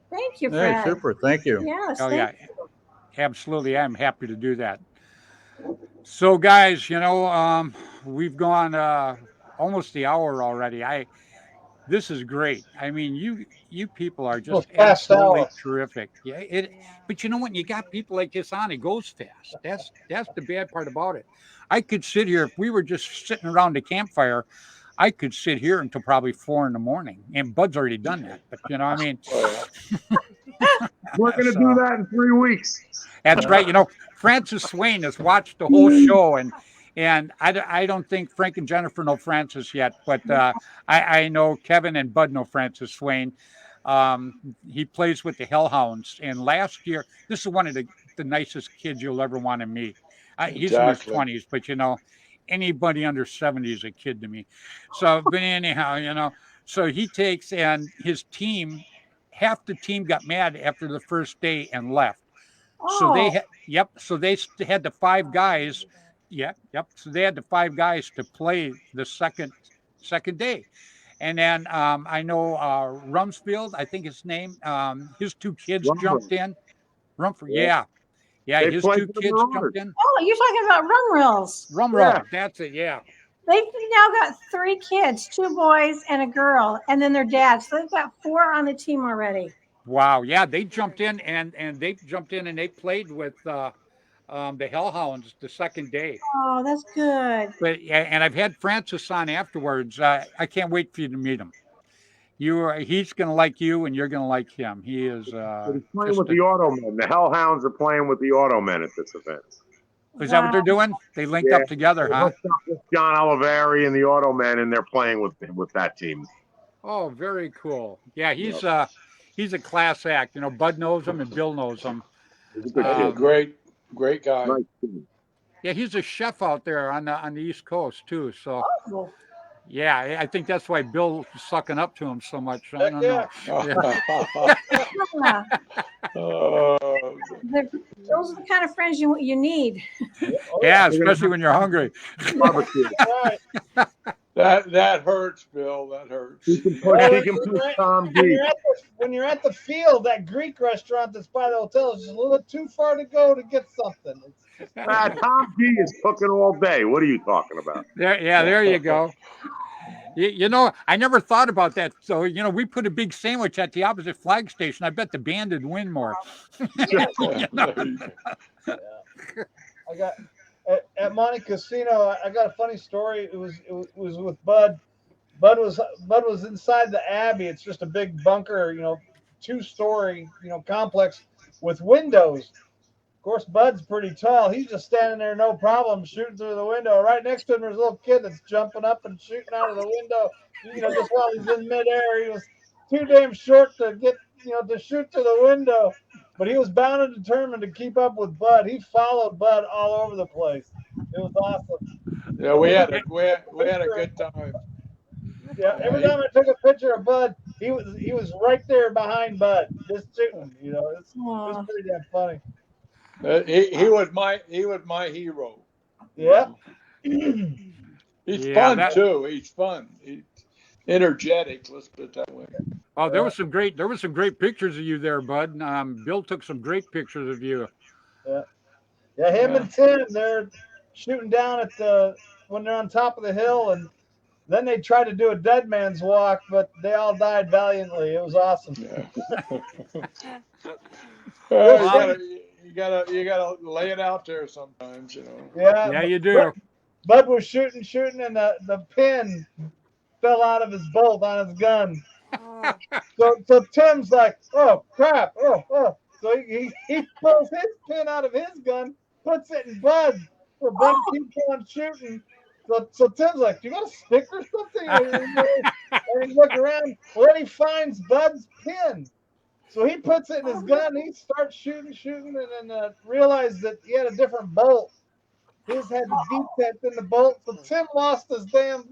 Thank you, Hey, Fred. super. Thank you. Yes, Oh thank yeah, absolutely. I'm happy to do that. So guys, we've gone almost the hour already. This is great. I mean, you people are Well, just fast absolutely hour. terrific. Yeah, but you know what? You got people like this on, it goes fast. That's the bad part about it. I could sit here if we were just sitting around the campfire. I could sit here until probably 4 in the morning, and Bud's already done that. But I mean, Well, We're going to do so that in 3 weeks. that's right. Francis Swain has watched the whole show, and I don't think Frank and Jennifer know Francis yet, but I know Kevin and Bud know Francis Swain. He plays with the Hellhounds, and last year, this is one of the nicest kids you'll ever want to meet. He's in his exactly. 20s, but anybody under 70 is a kid to me. So, but anyhow, so he takes, and his team, half the team got mad after the first day and left. So they Oh, had, yep. So they had the five guys. Yep. So they had the five guys to play the second day, and then I know Rumsfeld, I think his name. His two kids Rumble. jumped in. Rumford, Yeah. yeah. They His played two for the kids Marauders. jumped in. oh, you're talking about rum reels. Rumroll, that's it. Yeah. They've now got 3 kids, 2 boys and a girl, and then their dad. So they've got 4 on the team already. Wow. Yeah, they jumped in and they jumped in and they played with the Hellhounds the second day. Oh, that's good. But yeah, and I've had Francis on afterwards. I can't wait for you to meet him. He's going to like you, and you're going to like him. He is But he's playing just with the Automen. The Hellhounds are playing with the Automen at this event. Is that what they're doing? They linked Yeah. up together, They huh? hooked up with John Oliveri and the Automen, and they're playing with that team. Oh, very cool. Yeah, he's a class act. Bud knows him and Bill knows him. He's a good He's a kid. great guy. Nice team. Yeah, he's a chef out there on the East Coast too. So Oh, yeah, I think that's why Bill's sucking up to him so much. I don't Yeah. know. yeah. Oh, Those are the kind of friends you need. Yeah, especially when you're hungry. Barbecue. Right. that hurts, Bill. That hurts. He can Well, push Tom When G. you're at the field, that Greek restaurant that's by the hotel is just a little too far to go to get something. Tom G is cooking all day. What are you talking about? There you go. I never thought about that. So, we put a big sandwich at the opposite flag station. I bet the band would win more. I got at Monte Casino. I got a funny story. It was with Bud. Bud was inside the Abbey. It's just a big bunker, 2-story, complex with windows. Of course, Bud's pretty tall. He's just standing there, no problem, shooting through the window. Right next to him, there's a little kid that's jumping up and shooting out of the window. Just while he's in midair, he was too damn short to get, to shoot through the window. But he was bound and determined to keep up with Bud. He followed Bud all over the place. It was awesome. Yeah, we had a good time. Yeah, every time I took a picture of Bud, he was right there behind Bud, just shooting. It was pretty damn funny. He was my hero. Yeah. He's Yeah, fun too. He's fun. He's energetic. Let's put it that way. Oh, there was some great pictures of you there, Bud. Bill took some great pictures of you. Yeah, him and Tim, they're shooting down when they're on top of the hill, and then they tried to do a dead man's walk, but they all died valiantly. It was awesome. Yeah. You gotta lay it out there sometimes, Yeah, you do. Bud was shooting, and the pin fell out of his bolt on his gun. So Tim's like, oh crap, oh. So he pulls his pin out of his gun, puts it in Bud's, so Bud keeps on shooting. So Tim's like, do you got a stick or something? And he looks around. Well, then he finds Bud's pin. So he puts it in his gun. He starts shooting, and then realized that he had a different bolt. His had the defect in the bolt. So Tim lost his damn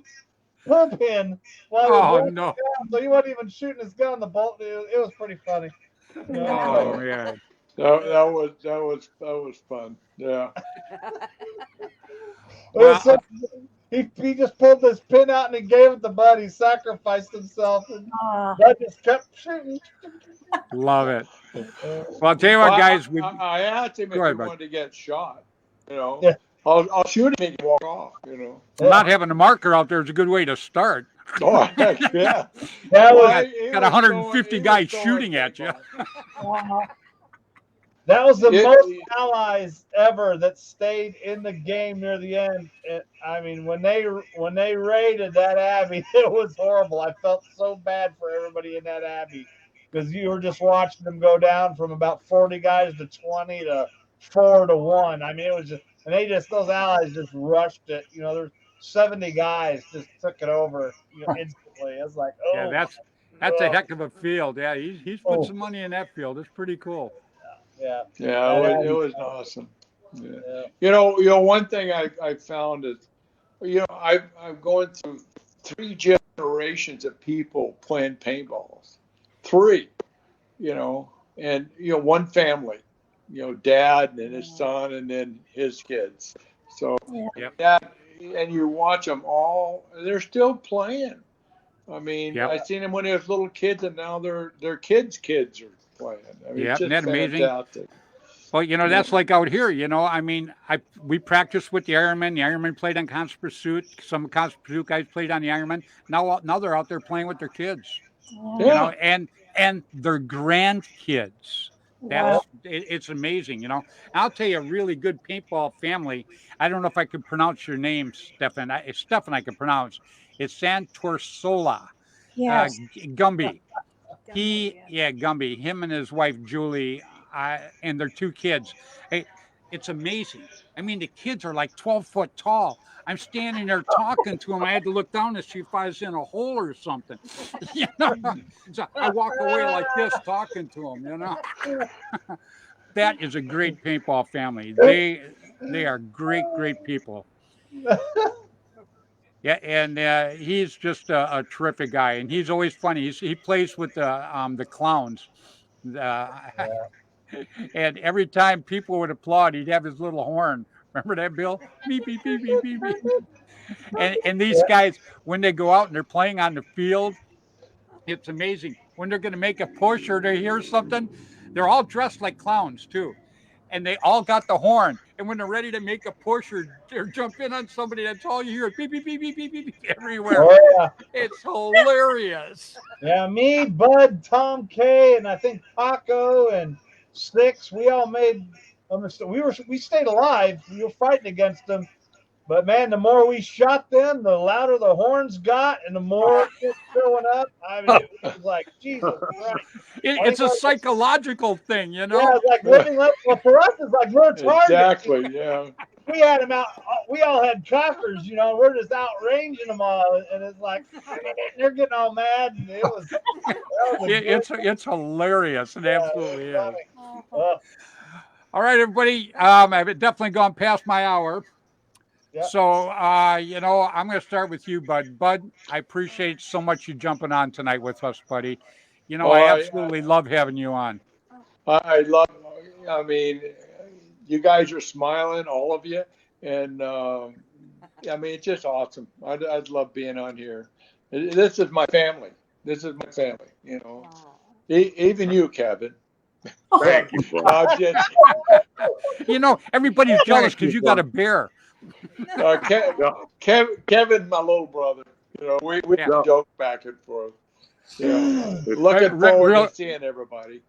pull pin while he was no. down. So he wasn't even shooting his gun. The bolt. It was pretty funny. Oh, yeah. That was fun. Yeah. Well, He just pulled this pin out and he gave it to Bud. He sacrificed himself, and Oh, Bud just kept shooting. love it. Uh, Well, I'll tell you Well, what, guys. I asked him Go if ahead, he bud. wanted to get shot. You know, Yeah. I'll shoot him and he can walk off. You know. Not having a marker out there is a good way to start. Oh, heck yeah. That was Got 150 guys shooting at you. That was the It- most allies ever that stayed in the game near the end. I mean, when they raided that abbey, it was horrible. I felt so bad for everybody in that abbey because you were just watching them go down from about 40 guys to 20 to 4 to 1. I mean, it was just, and those allies just rushed it. You know, there's 70 guys just took it over, instantly. It was like, Yeah, oh, that's a oh, heck of a field. Yeah, he's put Oh. some money in that field. It's pretty cool. yeah, Yeah, That it abbey. was awesome. Yeah. Yeah. You know, one thing I found is, I'm going through 3 generations of people playing paintballs. 3, and one family, dad and his son and then his kids. So Yep. that, and you watch them all, they're still playing. I mean, Yep. I seen them when they was little kids, and now their kids are playing. I mean, Yep, it's isn't just that amazing? fantastic. Well, that's like out here. I mean, we practiced with the Ironmen. The Ironmen played on Constant Pursuit. Some Constant Pursuit guys played on the Ironmen. Now they're out there playing with their kids. Yeah. And their grandkids. It's amazing. I'll tell you a really good paintball family. I don't know if I could pronounce your name, Stefan. It's Stefan I can pronounce. It's Santorsola. yes. Gumby. Gumby. Him and his wife Julie, and their 2 kids. Hey, it's amazing. I mean, the kids are like 12 foot tall. I'm standing there talking to them. I had to look down to see if I was in a hole or something. So I walk away like this talking to them. That is a great paintball family. They are great people. Yeah, and he's just a terrific guy, and he's always funny. He plays with the clowns, and every time people would applaud, he'd have his little horn. Remember that, Bill? Beep beep beep beep beep beep. And these guys, when they go out and they're playing on the field, it's amazing. When they're going to make a push or they hear something, they're all dressed like clowns too. And they all got the horn. And when they're ready to make a push or jump in on somebody, that's all you hear. Beep, beep, beep, beep, beep, beep, everywhere. Oh, yeah. It's hilarious. Yeah, me, Bud, Tom K, and I think Paco and Six, we all made a mistake. We stayed alive. We were fighting against them. But man, the more we shot them, the louder the horns got, and the more it kept showing up. I mean, it was like, Jesus Christ. It's a psychological thing, Yeah, it's like living life. Well, for us, it's like we're targets. Exactly. Yeah. We had them out. We all had trackers, we're just outranging them all, and it's like they're getting all mad. And it's hilarious. It absolutely is. All All right, everybody. I've definitely gone past my hour. Yep. So, I'm going to start with you, Bud. Bud, I appreciate so much you jumping on tonight with us, buddy. I absolutely love having you on. I mean, you guys are smiling, all of you. And, I mean, it's just awesome. I'd love being on here. This is my family. Even you, Kevin. Thank you, bro. Everybody's jealous because you got a bear. Kevin, my little brother. We joke back and forth. Looking forward to seeing everybody.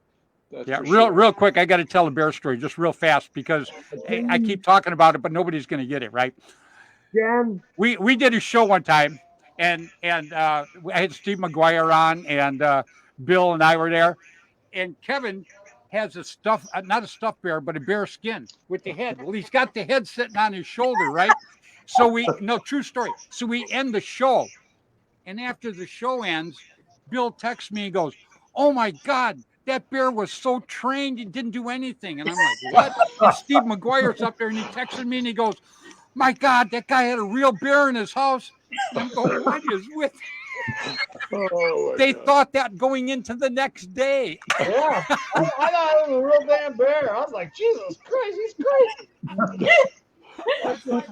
Real quick, I got to tell a bear story just real fast because I keep talking about it, but nobody's going to get it, right? Jen? We did a show one time, and I had Steve McGuire on, and Bill and I were there, and Kevin has not a stuffed bear, but a bear skin with the head. Well, he's got the head sitting on his shoulder, right? So true story. So we end the show, and after the show ends, Bill texts me and goes, "Oh my God, that bear was so trained, he didn't do anything." And I'm like, "What?" And Steve McGuire's up there, and he texted me and he goes, "My God, that guy had a real bear in his house." And I'm going, "What is with?" Oh, my Oh, They God. thought that going into the next day. Yeah, I thought it was a real damn bear. I was like, Jesus Christ, he's crazy.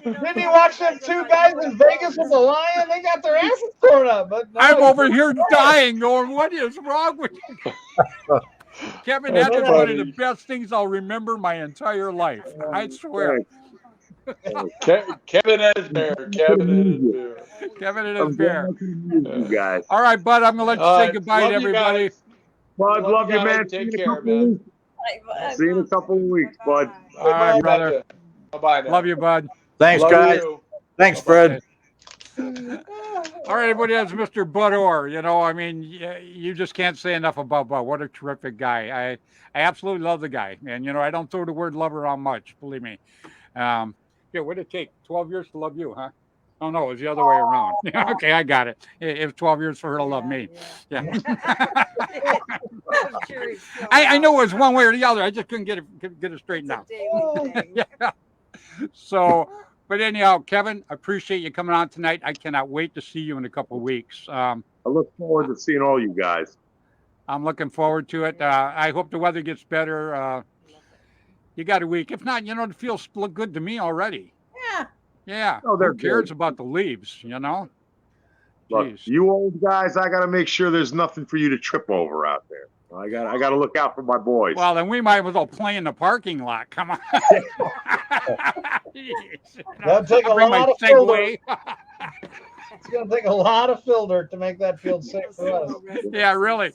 Didn't he watch them two guys in Vegas with the lion? They got their asses torn up, but no, I'm he- over here dying, going, "What is wrong with you?" Kevin, that That's is one of the funny. best things I'll remember my entire life. I swear. Kevin and his bear. Kevin and his bear. Kevin and his I'm glad bear. I can meet you guys. All right, bud, I'm going to let you All say right. goodbye Love to you everybody. guys. Bud, love you, guys. man. See you Take in a care, couple of man. weeks. See you in a couple of weeks, bud. All right, brother. Bye bye now. Love you, bud. Thanks, Love guys. you. Thanks, Bye-bye. Fred. All right, everybody, that's Mr. Bud Orr. You know, I mean, you just can't say enough about Bud. What a terrific guy. I absolutely love the guy. And, you know, I don't throw the word love around much, believe me. Yeah, what did it take? 12 years to love you, huh? Oh, no, it was the other way around. Okay, I got it. It was 12 years for her to love me. Yeah. I'm sure he's still I know it out. was one way or the other. I just couldn't get it straightened It's a out. daily thing. Yeah. So, but anyhow, Kevin, I appreciate you coming on tonight. I cannot wait to see you in a couple of weeks. I look forward to seeing all you guys. I'm looking forward to it. I hope the weather gets better. You got a week. If not, you know, it feels good to me already. Yeah. Yeah. Oh, they're Who cares good. about the leaves, you know? Look, Jeez. you old guys, I got to make sure there's nothing for you to trip over out there. I got to look out for my boys. Well, then we might as well play in the parking lot. Come on. That'll take a I'll bring my lot of filter. Segway. It's going to take a lot of filter to make that field safe for us. Yeah, really.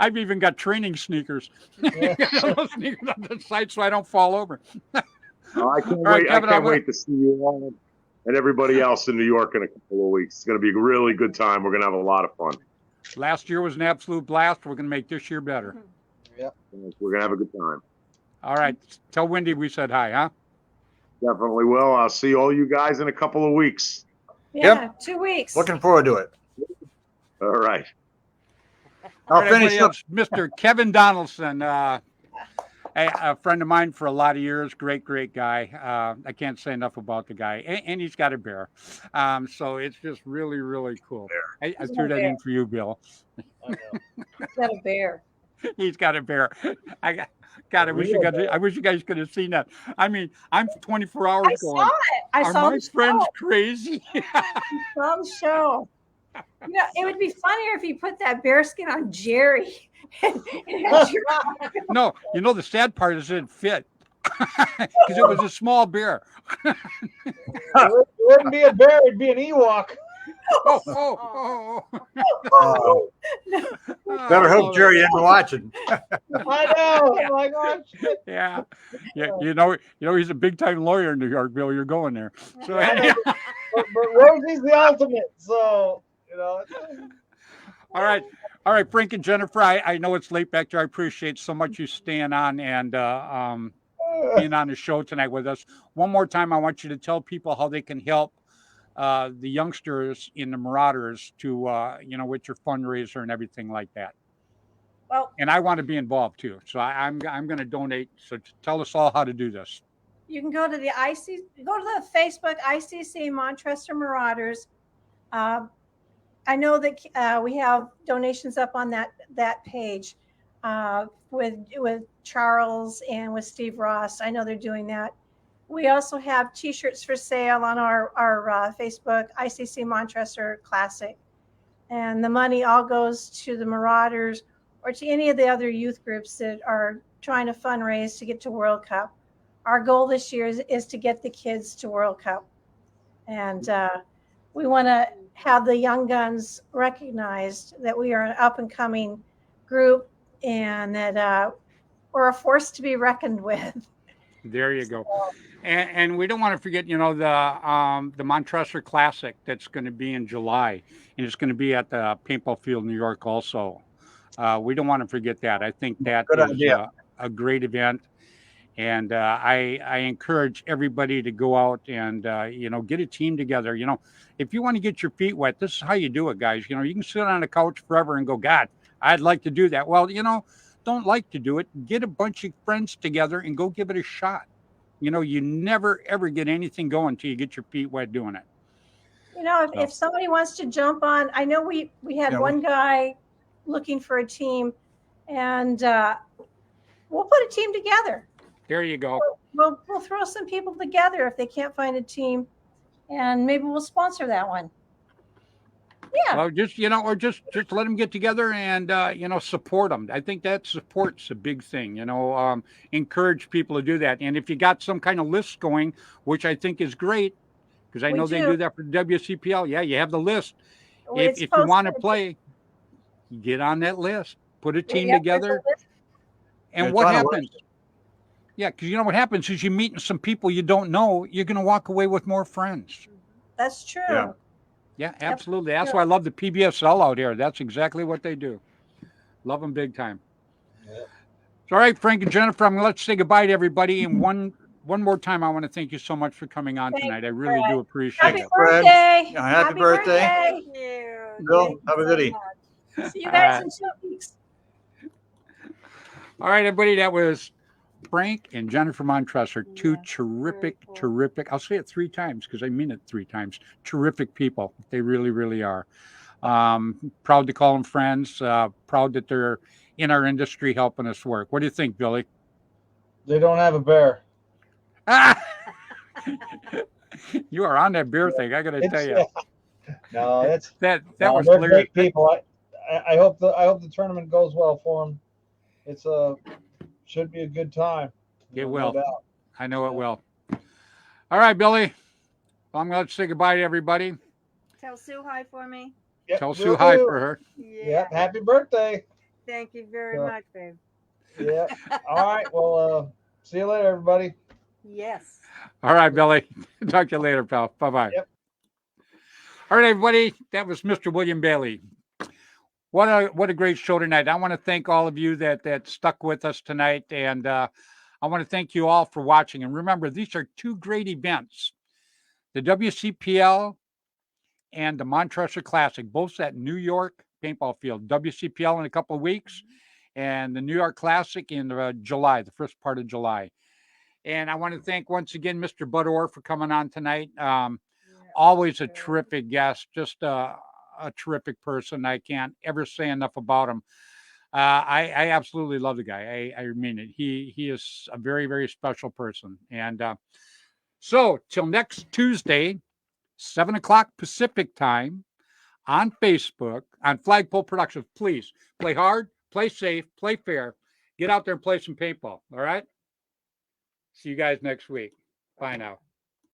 I've even got training sneakers. Those sneakers on the side so I don't fall over. Oh, I can't right, wait. Kevin, I can't wait to see you all and everybody else in New York in a couple of weeks. It's going to be a really good time. We're going to have a lot of fun. Last year was an absolute blast. We're going to make this year better. We're going to have a good time. All right. Tell Wendy we said hi, huh? Definitely will. I'll see all you guys in a couple of weeks. Yeah, 2 weeks. Looking forward to it. All right. I'll All right, finish everybody up. else, Mr. Kevin Donaldson, a friend of mine for a lot of years, great guy. I can't say enough about the guy, and he's got a bear. So it's just really, really cool. I threw that in for you, Bill. He's got a bear. He's got a bear. God, I wish you guys could have seen that. I mean, I'm 24 hours I going. saw it. I Are saw my the friends show. crazy? Saw the show. You know, it would be funnier if you put that bear skin on Jerry. No, you know the sad part is it fit because it was a small bear. It wouldn't be a bear, it'd be an Ewok. Oh. Oh, better hope Jerry isn't watching. I know. Oh my gosh. Yeah. You know, he's a big time lawyer in New York, Bill. You're going there. So I know, but Rosie's the ultimate, so you know. all right, Frank and Jennifer. I know it's late back there. I appreciate so much you staying on and being on the show tonight with us. One more time, I want you to tell people how they can help the youngsters in the Marauders to with your fundraiser and everything like that. Well, and I want to be involved too, so I'm going to donate. So tell us all how to do this. you can go to the Facebook ICC Montrester Marauders. I know that we have donations up on that page with Charles and with Steve Ross. I know they're doing that. We also have T-shirts for sale on our Facebook ICC Montrester Classic, and the money all goes to the Marauders or to any of the other youth groups that are trying to fundraise to get to World Cup. Our goal this year is to get the kids to World Cup, and we want to have the young guns recognized that we are an up and coming group and that we're a force to be reckoned with. There you go. And we don't want to forget, the Montrester Classic that's going to be in July, and it's going to be at the paintball field in New York also. We don't want to forget that. I think that Good is idea. a great event. And I encourage everybody to go out and, get a team together. If you want to get your feet wet, this is how you do it, guys. You can sit on a couch forever and go, God, I'd like to do that. Well, don't like to do it. Get a bunch of friends together and go give it a shot. You never, ever get anything going until you get your feet wet doing it. You know, if somebody wants to jump on, I know we had Yeah, one guy looking for a team, and we'll put a team together. There you go. We'll throw some people together if they can't find a team, and maybe we'll sponsor that one. Yeah. Well, just or just let them get together and support them. I think that support's a big thing. Encourage people to do that. And if you got some kind of list going, which I think is great, because I know they do that for WCPL. Yeah, you have the list. If you want to play, get on that list. Put a team together. And what happens? Yeah, because you know what happens is you meet some people you don't know. You're going to walk away with more friends. That's true. Yeah, absolutely. That's why I love the PBSL out here. That's exactly what they do. Love them big time. Yep. All right, Frank and Jennifer, I'm going to let you say goodbye to everybody. And one more time, I want to thank you so much for coming on tonight. I really do appreciate it. Happy birthday. Happy birthday. Thank you. Bill, have a goodie. See you guys in 2 weeks. All right, everybody. That was Frank and Jennifer Montress are two terrific, I'll say it 3 times because I mean it 3 times. Terrific people. They really, really are. Proud to call them friends. Proud that they're in our industry helping us work. What do you think, Billy? They don't have a bear. You are on that beer thing. I got to tell you. No, it's that was they're hilarious. great people. I hope the tournament goes well for them. It's should be a good time. It will. No, I know it will. All right, Billy. Well, I'm going to say goodbye to everybody. Tell Sue hi for me. Yep, Tell Sue hi for her. Yeah. Yep. Happy birthday. Thank you very much, babe. Yeah. All right. Well, see you later, everybody. Yes. All right, Billy. Talk to you later, pal. Bye-bye. Yep. All right, everybody. That was Mr. William Bailey. What a great show tonight. I want to thank all of you that stuck with us tonight. And I want to thank you all for watching. And remember, these are 2 great events. The WCPL and the Montressor Classic, both at New York Paintball Field. WCPL in a couple of weeks, and the New York Classic in July, the first part of July. And I want to thank once again Mr. Bud Orr for coming on tonight. Always a terrific guest, just a terrific person. I can't ever say enough about him. I absolutely love the guy. I mean it. He is a very, very special person. And so till next Tuesday, 7:00 Pacific time on Facebook, on Flagpole Productions. Please play hard, play safe, play fair. Get out there and play some paintball. All right? See you guys next week. Bye now.